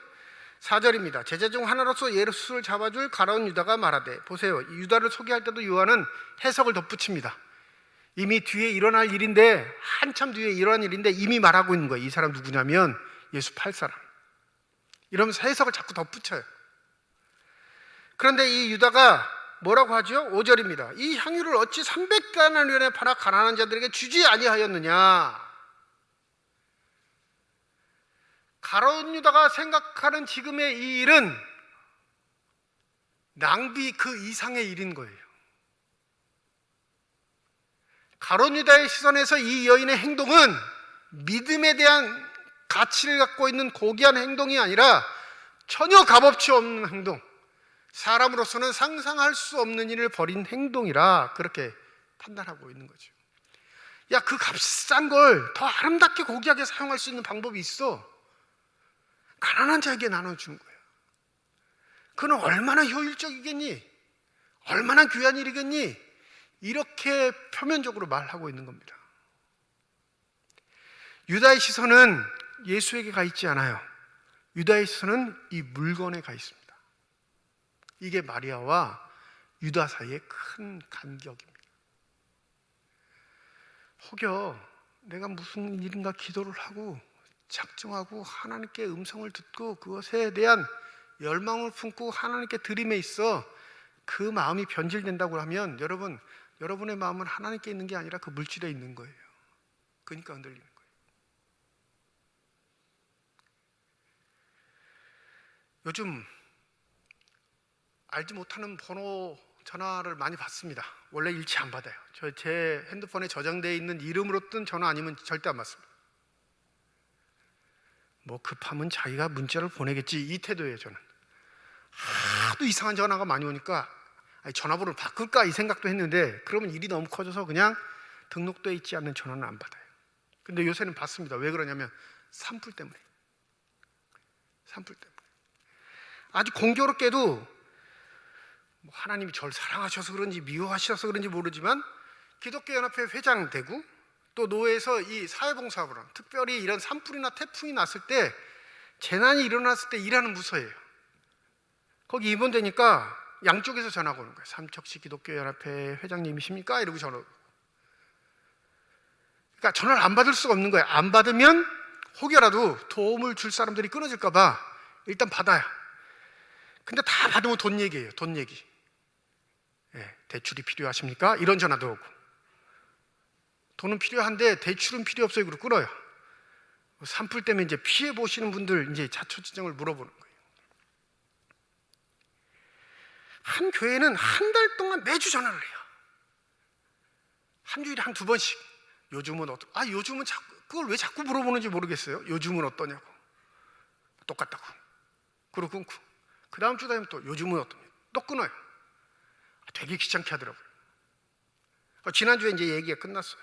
4절입니다. 제자 중 하나로서 예수를 잡아줄 가룟 유다가 말하되, 보세요. 유다를 소개할 때도 요한은 해석을 덧붙입니다. 이미 뒤에 일어날 일인데, 한참 뒤에 일어날 일인데 이미 말하고 있는 거예요. 이 사람 누구냐면 예수 팔 사람. 이러면서 해석을 자꾸 덧붙여요. 그런데 이 유다가 뭐라고 하죠? 5절입니다. 이 향유를 어찌 300가나니온에 팔아 가난한 자들에게 주지 아니하였느냐. 가룟 유다가 생각하는 지금의 이 일은 낭비 그 이상의 일인 거예요. 가룟 유다의 시선에서 이 여인의 행동은 믿음에 대한 가치를 갖고 있는 고귀한 행동이 아니라 전혀 값어치 없는 행동, 사람으로서는 상상할 수 없는 일을 벌인 행동이라 그렇게 판단하고 있는 거죠. 야, 그 값싼 걸 더 아름답게 고귀하게 사용할 수 있는 방법이 있어. 가난한 자에게 나눠주는 거예요. 그는 얼마나 효율적이겠니? 얼마나 귀한 일이겠니? 이렇게 표면적으로 말하고 있는 겁니다. 유다의 시선은 예수에게 가 있지 않아요. 유다의 시선은 이 물건에 가 있습니다. 이게 마리아와 유다 사이의 큰 간격입니다. 혹여 내가 무슨 일인가 기도를 하고 작정하고 하나님께 음성을 듣고 그것에 대한 열망을 품고 하나님께 드림에 있어 그 마음이 변질된다고 하면 여러분의 마음은 하나님께 있는 게 아니라 그 물질에 있는 거예요. 그러니까 흔들리는 거예요. 요즘 알지 못하는 번호 전화를 많이 받습니다. 원래 일치 안 받아요. 제 핸드폰에 저장되어 있는 이름으로 뜬 전화 아니면 절대 안 받습니다. 뭐 급하면 자기가 문자를 보내겠지, 이 태도예요. 저는 하도 이상한 전화가 많이 오니까 전화번호를 바꿀까 이 생각도 했는데, 그러면 일이 너무 커져서 그냥 등록되어 있지 않는 전화는 안 받아요. 근데 요새는 받습니다. 왜 그러냐면 산불 때문에. 아주 공교롭게도 하나님이 저를 사랑하셔서 그런지 미워하셔서 그런지 모르지만 기독교연합회 회장 되고 또 노회에서 이 사회봉사를 하는, 특별히 이런 산불이나 태풍이 났을 때, 재난이 일어났을 때 일하는 부서예요. 거기 입원되니까 양쪽에서 전화가 오는 거예요. 삼척시 기독교연합회 회장님이십니까? 이러고 전화 오고. 그러니까 전화를 안 받을 수가 없는 거예요. 안 받으면 혹여라도 도움을 줄 사람들이 끊어질까 봐 일단 받아요. 근데 다 받으면 돈 얘기예요. 돈 얘기. 대출이 필요하십니까? 이런 전화도 오고. 돈은 필요한데 대출은 필요 없어요. 그러고 끊어요. 산불 때문에 이제 피해 보시는 분들 이제 자초지종을 물어보는 거예요. 한 교회는 한 달 동안 매주 전화를 해요. 한 주일에 한 2번씩. 요즘은 요즘은 그걸 왜 자꾸 물어보는지 모르겠어요. 요즘은 어떠냐고. 똑같다고. 그러고 끊고. 그 다음 주 되면 또 요즘은 어떠냐. 또 끊어요. 되게 귀찮게 하더라고요. 지난주에 이제 얘기가 끝났어요.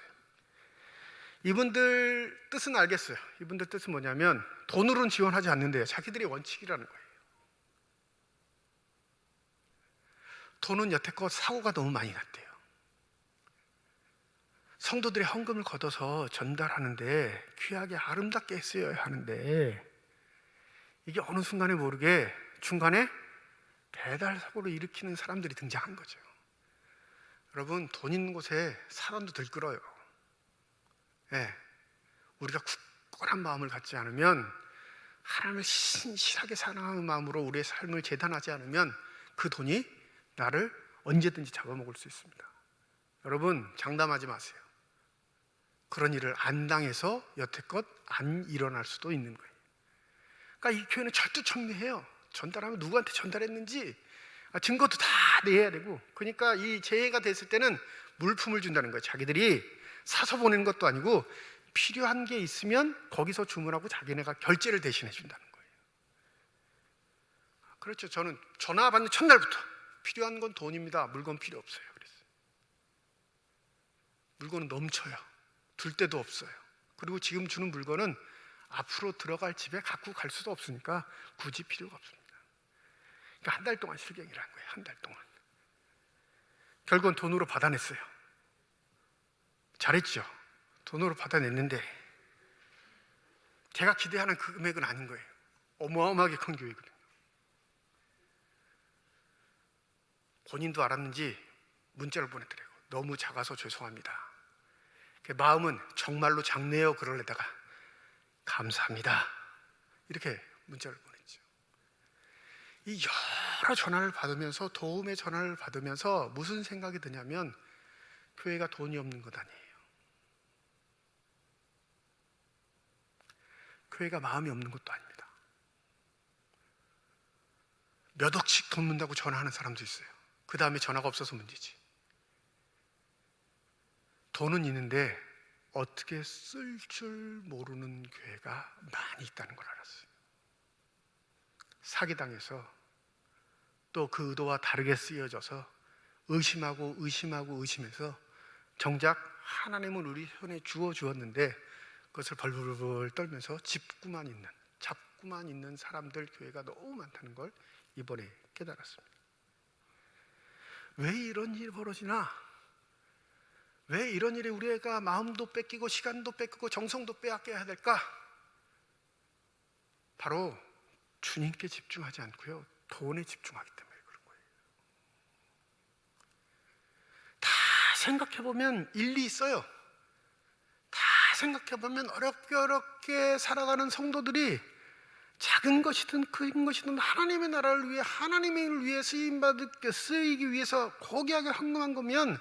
이분들 뜻은 알겠어요. 이분들 뜻은 뭐냐면 돈으로는 지원하지 않는데요. 자기들의 원칙이라는 거예요. 돈은 여태껏 사고가 너무 많이 났대요. 성도들의 헌금을 걷어서 전달하는데 귀하게 아름답게 쓰여야 하는데 이게 어느 순간에 모르게 중간에 배달 사고를 일으키는 사람들이 등장한 거죠. 여러분, 돈 있는 곳에 사람도 들끓어요. 우리가 굳건한 마음을 갖지 않으면, 하나님을 신실하게 사랑하는 마음으로 우리의 삶을 재단하지 않으면 그 돈이 나를 언제든지 잡아먹을 수 있습니다. 여러분, 장담하지 마세요. 그런 일을 안 당해서 여태껏 안 일어날 수도 있는 거예요. 그러니까 이 교회는 철두철미해요. 전달하면 누구한테 전달했는지 증거도 다 내야 되고, 그러니까 이 재해가 됐을 때는 물품을 준다는 거예요. 자기들이 사서 보내는 것도 아니고 필요한 게 있으면 거기서 주문하고 자기네가 결제를 대신해 준다는 거예요. 그렇죠. 저는 전화 받는 첫날부터 필요한 건 돈입니다. 물건 필요 없어요. 그랬어요. 물건은 넘쳐요. 둘 데도 없어요. 그리고 지금 주는 물건은 앞으로 들어갈 집에 갖고 갈 수도 없으니까 굳이 필요가 없습니다. 그러니까 한 달 동안 실경이라는 거예요. 한 달 동안. 결국은 돈으로 받아냈어요. 잘했죠. 돈으로 받아냈는데 제가 기대하는 그 금액은 아닌 거예요. 어마어마하게 큰 교회거든요. 본인도 알았는지 문자를 보내더라고요. 너무 작아서 죄송합니다. 마음은 정말로 작네요. 그러려다가 감사합니다. 이렇게 문자를 보냈죠. 이 여러 전화를 받으면서, 도움의 전화를 받으면서 무슨 생각이 드냐면 교회가 돈이 없는 것 아니에요. 교회가 마음이 없는 것도 아닙니다. 몇 억씩 돈 문다고 전화하는 사람도 있어요. 그 다음에 전화가 없어서 문제지. 돈은 있는데 어떻게 쓸 줄 모르는 교회가 많이 있다는 걸 알았어요. 사기당해서 또 그 의도와 다르게 쓰여져서 의심해서 정작 하나님은 우리 손에 주었는데 그것을 벌벌 떨면서 잡고만 있는 사람들 교회가 너무 많다는 걸 이번에 깨달았습니다. 왜 이런 일이 벌어지나? 왜 이런 일에 우리가 마음도 뺏기고 시간도 뺏기고 정성도 빼앗겨야 될까? 바로 주님께 집중하지 않고요, 돈에 집중하기 때문에 그런 거예요. 다 생각해보면 일리 있어요. 다 생각해보면 어렵게 살아가는 성도들이 작은 것이든 큰 것이든 하나님의 나라를 위해, 하나님을 위해 쓰이기 위해서 고귀하게 헌금한 거면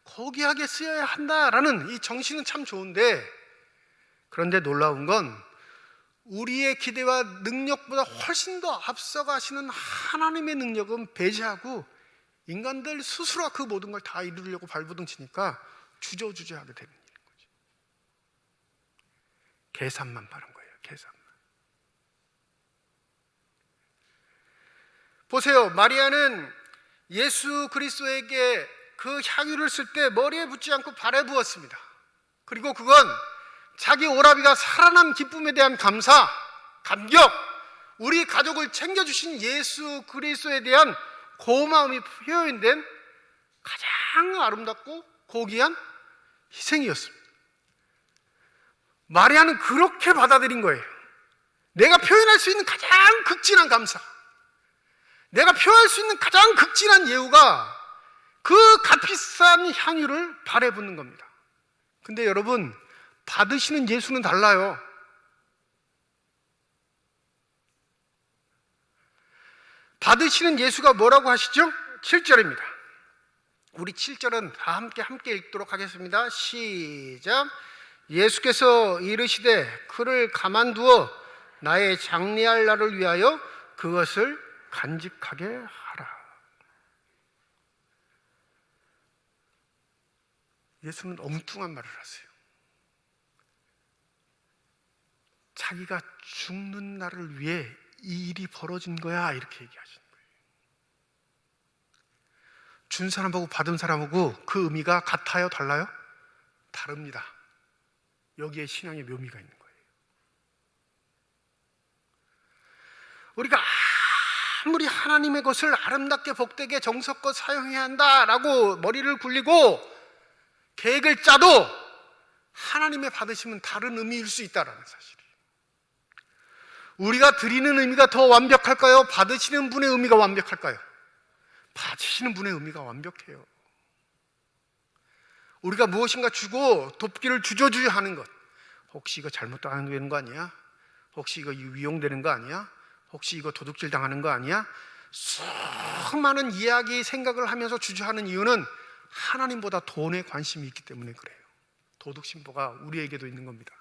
고귀하게 쓰여야 한다라는 이 정신은 참 좋은데, 그런데 놀라운 건 우리의 기대와 능력보다 훨씬 더 앞서가시는 하나님의 능력은 배제하고 인간들 스스로 그 모든 걸 다 이루려고 발버둥치니까 주저하게 되는 일인 거죠. 계산만 바른 거예요. 계산만. 보세요. 마리아는 예수 그리스도에게 그 향유를 쓸 때 머리에 붓지 않고 발에 부었습니다. 그리고 그건 자기 오라비가 살아난 기쁨에 대한 감사, 감격, 우리 가족을 챙겨주신 예수 그리스도에 대한 고마움이 표현된 가장 아름답고 고귀한 희생이었습니다. 마리아는 그렇게 받아들인 거예요. 내가 표현할 수 있는 가장 극진한 감사, 내가 표현할 수 있는 가장 극진한 예우가 그 값비싼 향유를 발에 붓는 겁니다. 근데 여러분, 받으시는 예수는 달라요. 받으시는 예수가 뭐라고 하시죠? 7절입니다. 우리 7절은 다 함께 읽도록 하겠습니다. 시작. 예수께서 이르시되 그를 가만두어 나의 장래할 날을 위하여 그것을 간직하게 하라. 예수는 엉뚱한 말을 하세요. 자기가 죽는 날을 위해 이 일이 벌어진 거야, 이렇게 얘기하시는 거예요. 준 사람하고 받은 사람하고 그 의미가 같아요? 달라요? 다릅니다. 여기에 신앙의 묘미가 있는 거예요. 우리가 아무리 하나님의 것을 아름답게 복되게 정성껏 사용해야 한다라고 머리를 굴리고 계획을 짜도 하나님의 받으심은 다른 의미일 수 있다는 사실이에요. 우리가 드리는 의미가 더 완벽할까요? 받으시는 분의 의미가 완벽할까요? 받으시는 분의 의미가 완벽해요. 우리가 무엇인가 주고 돕기를 주저주저 하는 것, 혹시 이거 잘못 당하는 거 아니야? 혹시 이거 위용되는 거 아니야? 혹시 이거 도둑질 당하는 거 아니야? 수많은 이야기 생각을 하면서 주저하는 이유는 하나님보다 돈에 관심이 있기 때문에 그래요. 도둑심보가 우리에게도 있는 겁니다.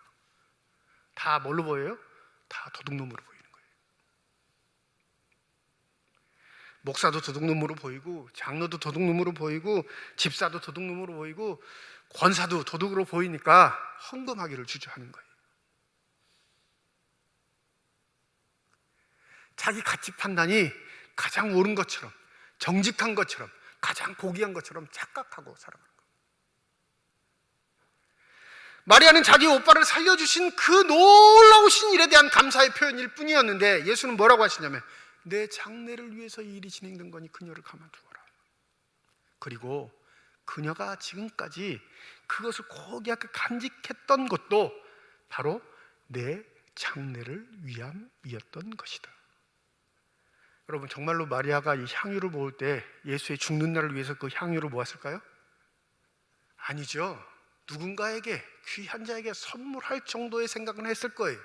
다 뭘로 보여요? 다 도둑놈으로 보이는 거예요. 목사도 도둑놈으로 보이고, 장로도 도둑놈으로 보이고, 집사도 도둑놈으로 보이고, 권사도 도둑으로 보이니까 헌금하기를 주저하는 거예요. 자기 가치 판단이 가장 옳은 것처럼, 정직한 것처럼, 가장 고귀한 것처럼 착각하고 살아가는 거예요. 마리아는 자기 오빠를 살려주신 그 놀라우신 일에 대한 감사의 표현일 뿐이었는데, 예수는 뭐라고 하시냐면, 내 장래를 위해서 이 일이 진행된 거니 그녀를 가만두어라. 그리고 그녀가 지금까지 그것을 고귀하게 간직했던 것도 바로 내 장래를 위함이었던 것이다. 여러분, 정말로 마리아가 이 향유를 모을 때 예수의 죽는 날을 위해서 그 향유를 모았을까요? 아니죠. 누군가에게, 귀한 자에게 선물할 정도의 생각은 했을 거예요.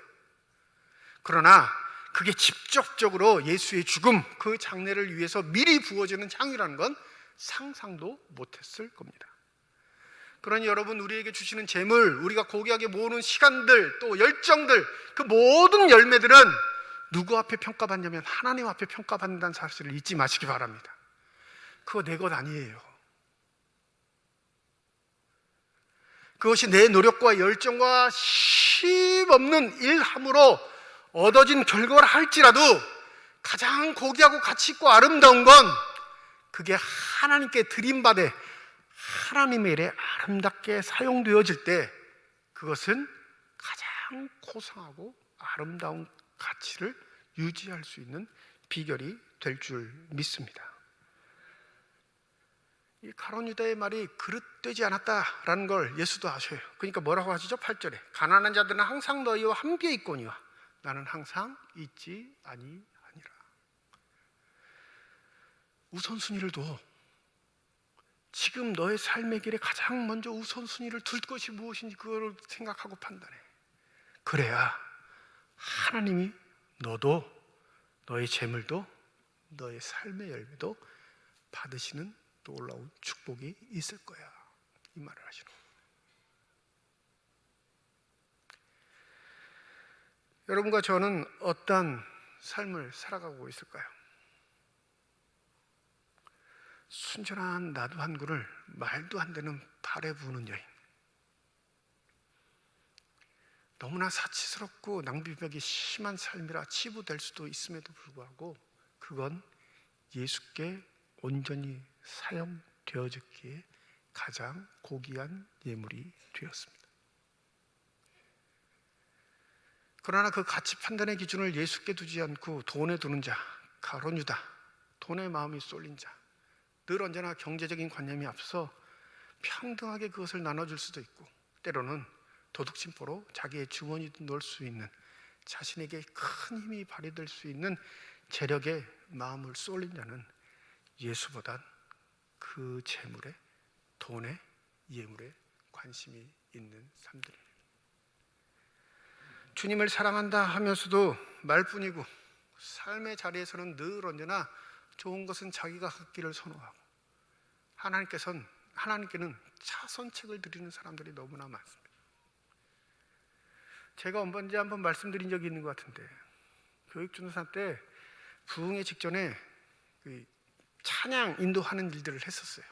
그러나 그게 직접적으로 예수의 죽음, 그 장례를 위해서 미리 부어지는 향유라는 건 상상도 못했을 겁니다. 그러니 여러분, 우리에게 주시는 재물, 우리가 고귀하게 모으는 시간들, 또 열정들, 그 모든 열매들은 누구 앞에 평가받냐면 하나님 앞에 평가받는다는 사실을 잊지 마시기 바랍니다. 그거 내 것 아니에요. 그것이 내 노력과 열정과 쉼없는 일함으로 얻어진 결과를 할지라도 가장 고귀하고 가치 있고 아름다운 건 그게 하나님께 드림받아 하나님의 일에 아름답게 사용되어질 때 그것은 가장 고상하고 아름다운 가치를 유지할 수 있는 비결이 될 줄 믿습니다. 이 가룟 유다의 말이 그릇되지 않았다라는 걸 예수도 아셔요. 그러니까 뭐라고 하시죠? 8절에 가난한 자들은 항상 너희와 함께 있거니와 나는 항상 있지 아니하니라. 우선순위를 둬. 지금 너의 삶의 길에 가장 먼저 우선순위를 둘 것이 무엇인지 그걸 생각하고 판단해. 그래야 하나님이 너도, 너의 재물도, 너의 삶의 열매도 받으시는 놀라운 축복이 있을 거야. 이 말을 하시는 거예요. 여러분과 저는 어떤 삶을 살아가고 있을까요? 순전한 나도 한 그를 말도 안 되는 발에 부는 여인, 너무나 사치스럽고 낭비벽이 심한 삶이라 치부될 수도 있음에도 불구하고 그건 예수께 온전히 사용되어졌기에 가장 고귀한 예물이 되었습니다. 그러나 그 가치 판단의 기준을 예수께 두지 않고 돈에 두는 자, 가룟 유다, 돈에 마음이 쏠린 자, 늘 언제나 경제적인 관념이 앞서 평등하게 그것을 나눠줄 수도 있고 때로는 도둑심보로 자기의 주머니도 넣을 수 있는, 자신에게 큰 힘이 발휘될 수 있는 재력에 마음을 쏠린 자는 예수보단 그 재물에, 돈에, 예물에 관심이 있는 사람들입니다. 주님을 사랑한다 하면서도 말뿐이고 삶의 자리에서는 늘 언제나 좋은 것은 자기가 갖기를 선호하고 하나님께는 차선책을 드리는 사람들이 너무나 많습니다. 제가 언제 한번 말씀드린 적이 있는 것 같은데 교육전도사 때 부흥회 직전에 그 찬양 인도하는 일들을 했었어요.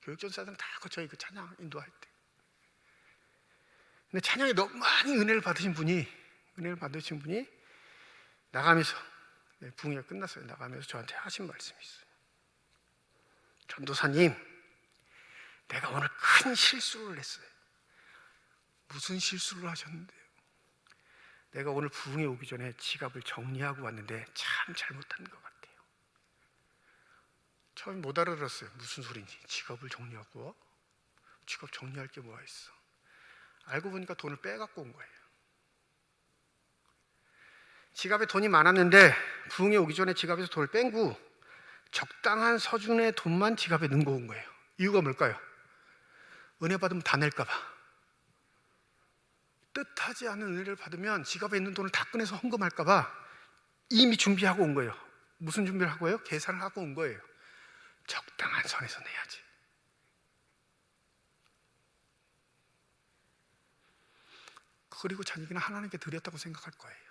교육전도사들은 다 거쳐요. 그 찬양 인도할 때. 근데 찬양에 너무 많이 은혜를 받으신 분이 나가면서, 부흥회가 끝났어요. 나가면서 저한테 하신 말씀이 있어요. 전도사님, 내가 오늘 큰 실수를 했어요. 무슨 실수를 하셨는데요? 내가 오늘 부흥에 오기 전에 지갑을 정리하고 왔는데 참 잘못한 것 같아요. 처음에 못 알아들었어요. 무슨 소리인지. 지갑을 정리하고 와? 지갑 정리할 게 뭐가 있어? 알고 보니까 돈을 빼갖고 온 거예요. 지갑에 돈이 많았는데 부흥에 오기 전에 지갑에서 돈을 뺀 후 적당한 서준의 돈만 지갑에 넣고 온 거예요. 이유가 뭘까요? 은혜 받으면 다 낼까 봐. 뜻하지 않은 은혜를 받으면 지갑에 있는 돈을 다 꺼내서 헌금할까 봐 이미 준비하고 온 거예요. 무슨 준비를 하고요? 계산을 하고 온 거예요. 적당한 선에서 내야지. 그리고 자기는 하나님께 드렸다고 생각할 거예요.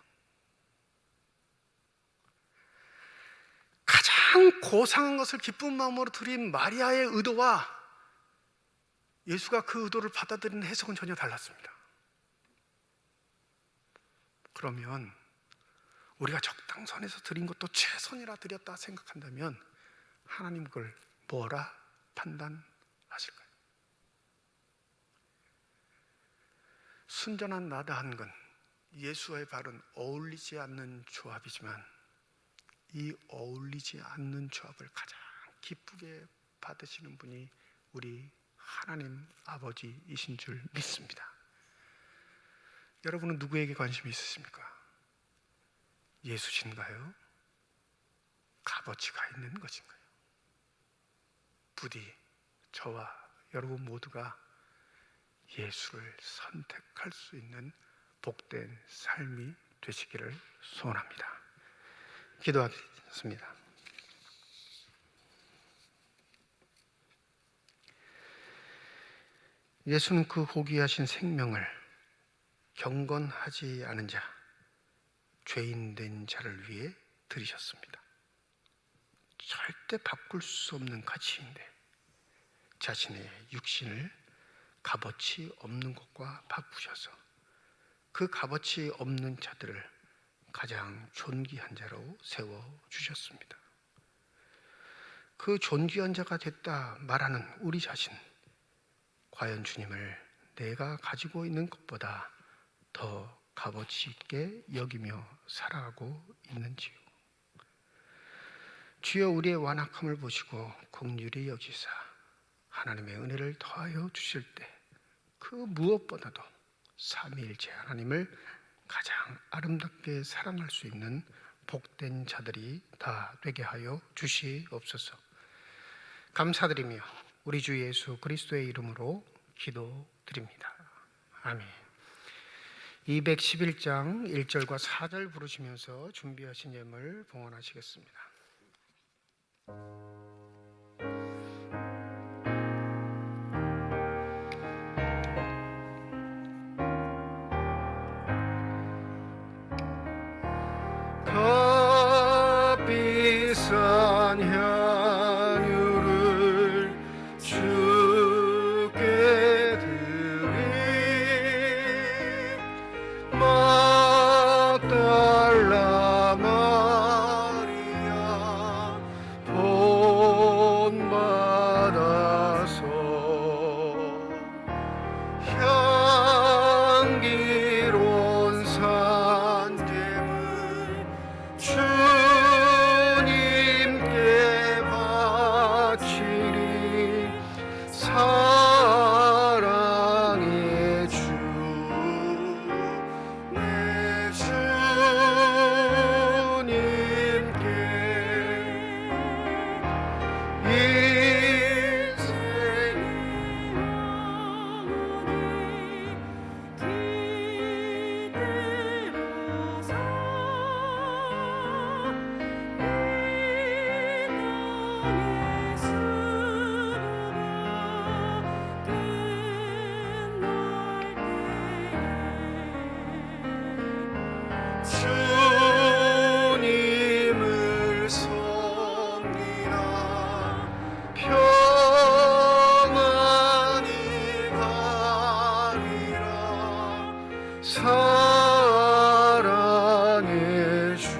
가장 고상한 것을 기쁜 마음으로 드린 마리아의 의도와 예수가 그 의도를 받아들이는 해석은 전혀 달랐습니다. 그러면 우리가 적당선에서 드린 것도 최선이라 드렸다 생각한다면 하나님 그걸 뭐라 판단하실까요? 순전한 나다한 건 예수와의 발은 어울리지 않는 조합이지만 이 어울리지 않는 조합을 가장 기쁘게 받으시는 분이 우리 하나님 아버지이신 줄 믿습니다. 여러분은 누구에게 관심이 있으십니까? 예수신가요? 값어치가 있는 것인가요? 부디 저와 여러분 모두가 예수를 선택할 수 있는 복된 삶이 되시기를 소원합니다. 기도하겠습니다. 예수는 그 고귀하신 생명을 경건하지 않은 자, 죄인 된 자를 위해 들이셨습니다. 절대 바꿀 수 없는 가치인데 자신의 육신을 값어치 없는 것과 바꾸셔서 그 값어치 없는 자들을 가장 존귀한 자로 세워주셨습니다. 그 존귀한 자가 됐다 말하는 우리 자신, 과연 주님을 내가 가지고 있는 것보다 더 값어치 있게 여기며 살아가고 있는지요? 주여 우리의 완악함을 보시고 긍휼히 여기사 하나님의 은혜를 더하여 주실 때 그 무엇보다도 삼위일체 하나님을 가장 아름답게 사랑할 수 있는 복된 자들이 다 되게 하여 주시옵소서. 감사드리며 우리 주 예수 그리스도의 이름으로 기도드립니다. 아멘. 211장 1절과 4절 부르시면서 준비하신 예물 봉헌하시겠습니다. 값비싼 향유를 주께 드리 막달라 마리아 본받아서 향기로운 산재물 주님께 바치리 사랑의 주 내 주님께 인생을 주님을 섬기나 평안히 가리라 사랑의 주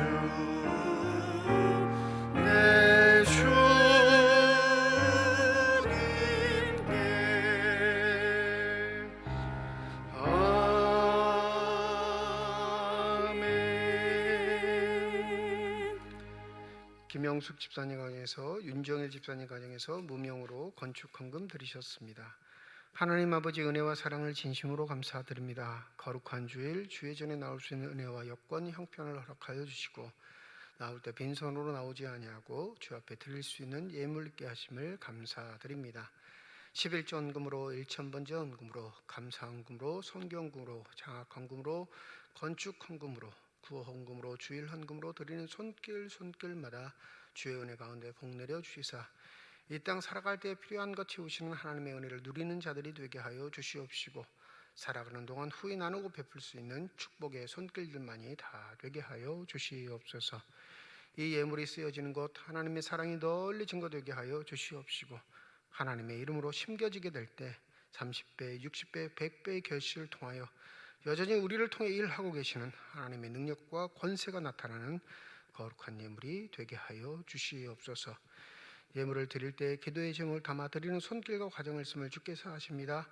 내 주님께 김영숙 집사님 가정에서, 윤정일 집사님 가정에서 무명으로 건축 헌금 드리셨습니다. 하나님 아버지 은혜와 사랑을 진심으로 감사드립니다. 거룩한 주일, 주의 전에 나올 수 있는 은혜와 여건, 형편을 허락하여 주시고 나올 때 빈손으로 나오지 아니하고 주 앞에 드릴 수 있는 예물 있게 하심을 감사드립니다. 11조 헌금으로, 1,000번째 헌금으로, 감사 헌금으로, 성경금으로, 장학 헌금으로, 건축 헌금으로, 구호 헌금으로, 주일 헌금으로 드리는 손길마다 주의 은혜 가운데 복 내려 주시사 이 땅 살아갈 때 필요한 것 채우시는 하나님의 은혜를 누리는 자들이 되게 하여 주시옵시고 살아가는 동안 후에 나누고 베풀 수 있는 축복의 손길들만이 다 되게 하여 주시옵소서. 이 예물이 쓰여지는 것 하나님의 사랑이 널리 증거되게 하여 주시옵시고 하나님의 이름으로 심겨지게 될 때 30배, 60배, 100배의 결실을 통하여 여전히 우리를 통해 일하고 계시는 하나님의 능력과 권세가 나타나는 거룩한 예물이 되게 하여 주시옵소서. 예물을 드릴 때 기도의 제목을 담아 드리는 손길과 과정을 쓰을 주께서 하십니다.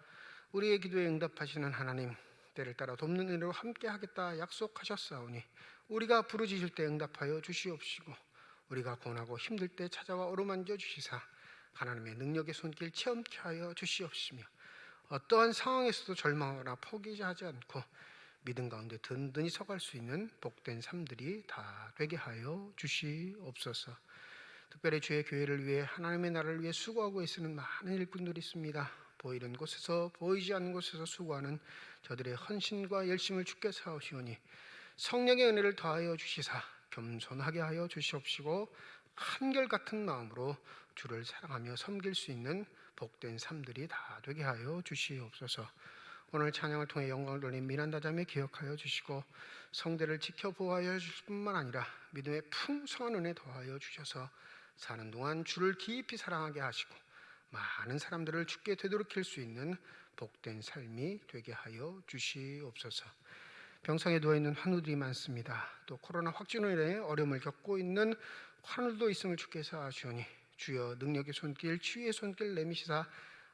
우리의 기도에 응답하시는 하나님, 때를 따라 돕는 은혜로 함께 하겠다 약속하셨사오니 우리가 부르짖을 때 응답하여 주시옵시고 우리가 고난하고 힘들 때 찾아와 어루만져 주시사 하나님의 능력의 손길 체험케 하여 주시옵시며 어떠한 상황에서도 절망하거나 포기하지 않고 믿음 가운데 든든히 서갈 수 있는 복된 삶들이 다 되게 하여 주시옵소서. 특별히 주의 교회를 위해 하나님의 나라를 위해 수고하고 애쓰는 많은 일꾼들이 있습니다. 보이는 곳에서 보이지 않는 곳에서 수고하는 저들의 헌신과 열심을 주께 사오시오니 성령의 은혜를 더하여 주시사 겸손하게 하여 주시옵시고 한결같은 마음으로 주를 사랑하며 섬길 수 있는 복된 삶들이 다 되게 하여 주시옵소서. 오늘 찬양을 통해 영광을 돌린 미란다 자매 기억하여 주시고 성대를 지켜 보호하여 주실 뿐만 아니라 믿음의 풍성한 은혜 더하여 주셔서 사는 동안 주를 깊이 사랑하게 하시고 많은 사람들을 주께 되돌이킬 수 있는 복된 삶이 되게 하여 주시옵소서. 병상에 누워있는 환우들이 많습니다. 또 코로나 확진으로 인해 어려움을 겪고 있는 환우들도 있음을 주께서 아시오니 주여 능력의 손길, 치유의 손길 내미시사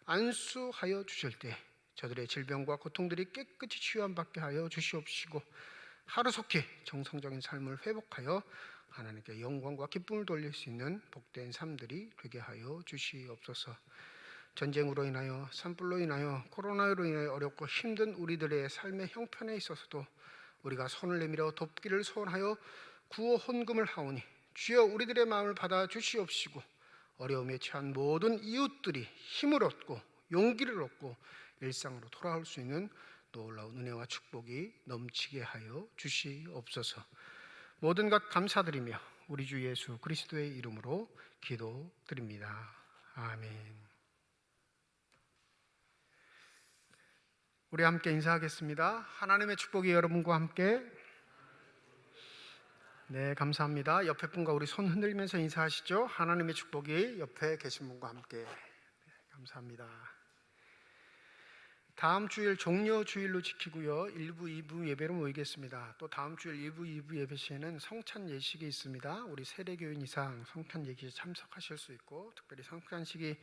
안수하여 주실 때 저들의 질병과 고통들이 깨끗이 치유함 받게 하여 주시옵시고 하루속히 정성적인 삶을 회복하여 하나님께 영광과 기쁨을 돌릴 수 있는 복된 삶들이 되게 하여 주시옵소서. 전쟁으로 인하여, 산불로 인하여, 코로나로 인하여 어렵고 힘든 우리들의 삶의 형편에 있어서도 우리가 손을 내밀어 돕기를 소원하여 구호 헌금을 하오니 주여 우리들의 마음을 받아 주시옵시고 어려움에 처한 모든 이웃들이 힘을 얻고 용기를 얻고 일상으로 돌아올 수 있는 놀라운 은혜와 축복이 넘치게 하여 주시옵소서. 모든 것 감사드리며 우리 주 예수 그리스도의 이름으로 기도드립니다. 아멘. 우리 함께 인사하겠습니다. 하나님의 축복이 여러분과 함께. 네, 감사합니다. 옆에 분과 우리 손 흔들면서 인사하시죠. 하나님의 축복이 옆에 계신 분과 함께. 네, 감사합니다. 다음 주일 종려 주일로 지키고요. 1부, 2부 예배로 모이겠습니다. 또 다음 주일 1부, 2부 예배 시에는 성찬 예식이 있습니다. 우리 세례교인 이상 성찬 예식에 참석하실 수 있고 특별히 성찬식이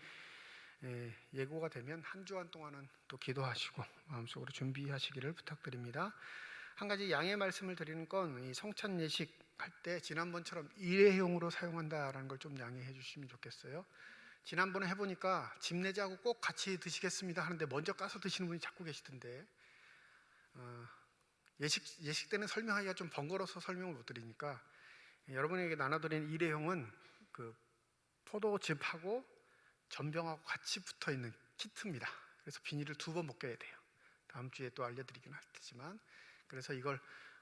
예고가 되면 한 주간 동안은 또 기도하시고 마음속으로 준비하시기를 부탁드립니다. 한 가지 양해 말씀을 드리는 건 이 성찬 예식 할 때 지난번처럼 일회용으로 사용한다라는 걸 좀 양해해 주시면 좋겠어요. 지난번에 해보니까 집 내자고 꼭 같이 드시겠습니다 하는데 먼저 까서 드시는 분이 자꾸 계시던데 예식 때는 설명하기가 좀 번거로워서 설명을 못 드리니까 여러분에게 나눠드리는 일회용은 그 포도즙하고 전병하고 같이 붙어있는 키트입니다. 그래서 비닐을 2번 벗겨야 돼요. 다음 주에 또 알려드리긴 할 테지만 그래서 이걸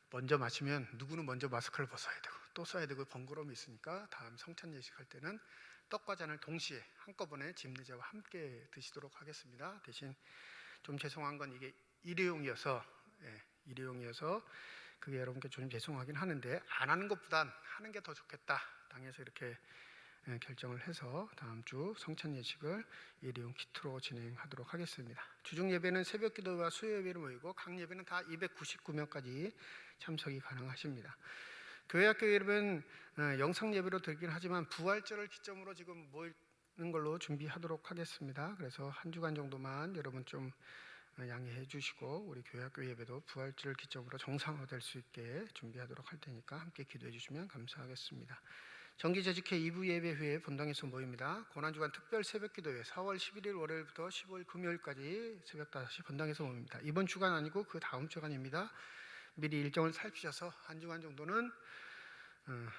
먼저 마시면 누구는 먼저 마스크를 벗어야 되고 또 써야 되고 번거로움이 있으니까 다음 성찬 예식할 때는 떡과 잔을 동시에 한꺼번에 집내자와 함께 드시도록 하겠습니다. 대신 좀 죄송한 건 이게 일회용이어서 그게 여러분께 좀 죄송하긴 하는데 안 하는 것보단 하는 게 더 좋겠다 당해서 이렇게 결정을 해서 다음 주 성찬 예식을 일회용 키트로 진행하도록 하겠습니다. 주중 예배는 새벽 기도와 수요 예배를 모이고 각 예배는 다 299명까지 참석이 가능하십니다. 교회학교 예배는 영상 예배로 드리긴 하지만 부활절을 기점으로 지금 모이는 걸로 준비하도록 하겠습니다. 그래서 한 주간 정도만 여러분 좀 양해해 주시고 우리 교회학교 예배도 부활절을 기점으로 정상화될 수 있게 준비하도록 할 테니까 함께 기도해 주시면 감사하겠습니다. 정기재직회 2부 예배 후에 본당에서 모입니다. 고난주간 특별 새벽기도회 4월 11일 월요일부터 15일 금요일까지 새벽 5시 본당에서 모입니다. 이번 주간 아니고 그 다음 주간입니다. 미리 일정을 살피셔서 한 주간 정도는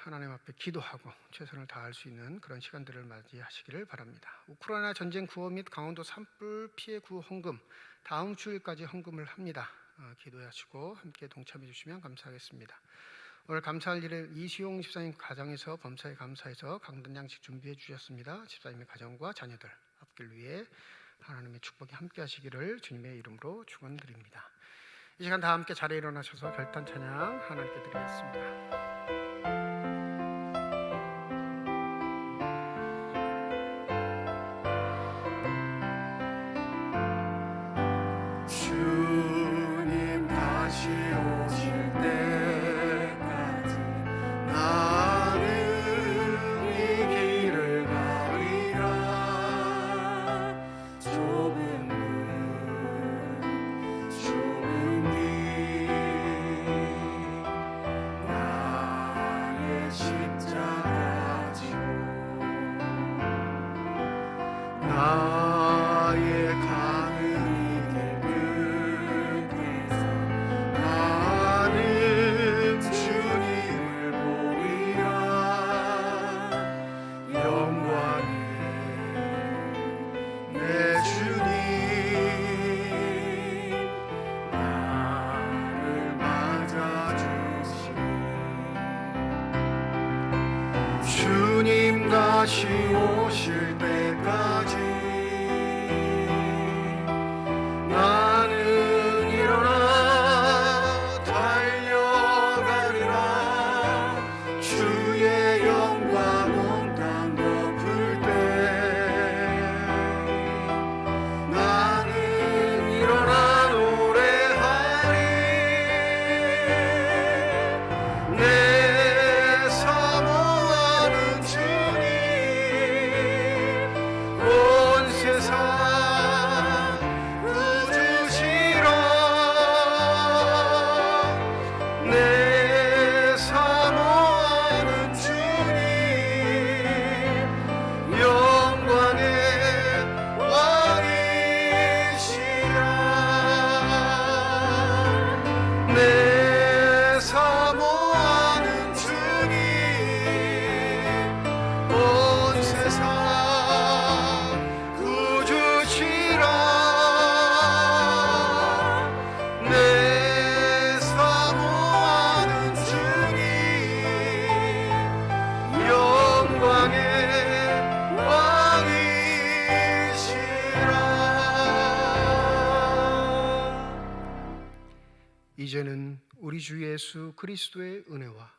하나님 앞에 기도하고 최선을 다할 수 있는 그런 시간들을 맞이하시기를 바랍니다. 우크라이나 전쟁 구호 및 강원도 산불 피해 구호 헌금 다음 주일까지 헌금을 합니다. 기도하시고 함께 동참해 주시면 감사하겠습니다. 오늘 감사할 일을 이시용 집사님 가정에서 범사에 감사해서 강단 양식 준비해 주셨습니다. 집사님의 가정과 자녀들 앞길 위해 하나님의 축복이 함께 하시기를 주님의 이름으로 축원드립니다. 이 시간 다 함께 자리에 일어나셔서 결단 찬양 하나님께 드리겠습니다. 주님 다시 오실 때까지 나는 이 길을 가리라. 좁은 문 좁은 길 나의 십자가 지고 나의 가는 이 길 끝에서 나는 주님을 보리라. 영광의 내 주님 나를 맞아주시니 주님 다시 오실 때까지 나는 일어나 달려가리라. 주의 영광 온 땅 덮을 때 나는 일어나 노래하리. 내 사모하는 주님 온 세상 구주시라. 내 사모하는 주님 영광의 왕이시라. 내 사모하는 주님 온 세상 구주시라. 내 사모하는 주님 영광의 왕이시라. 이제는 우리 주 예수 그리스도의 은혜와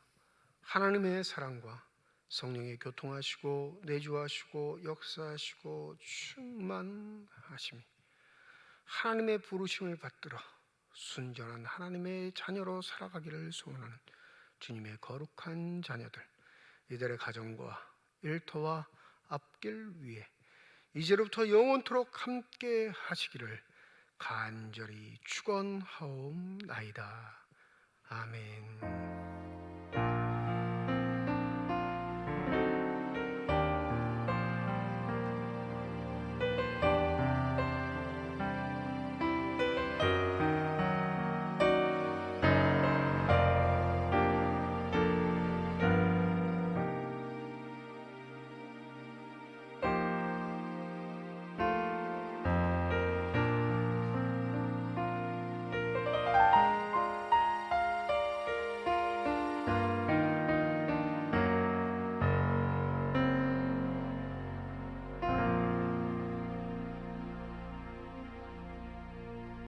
하나님의 사랑과 성령의 교통하시고 내주하시고 역사하시고 충만하심이 하나님의 부르심을 받들어 순전한 하나님의 자녀로 살아가기를 소원하는 주님의 거룩한 자녀들 이들의 가정과 일터와 앞길 위에 이제로부터 영원토록 함께 하시기를 간절히 축원하옵나이다. 아멘.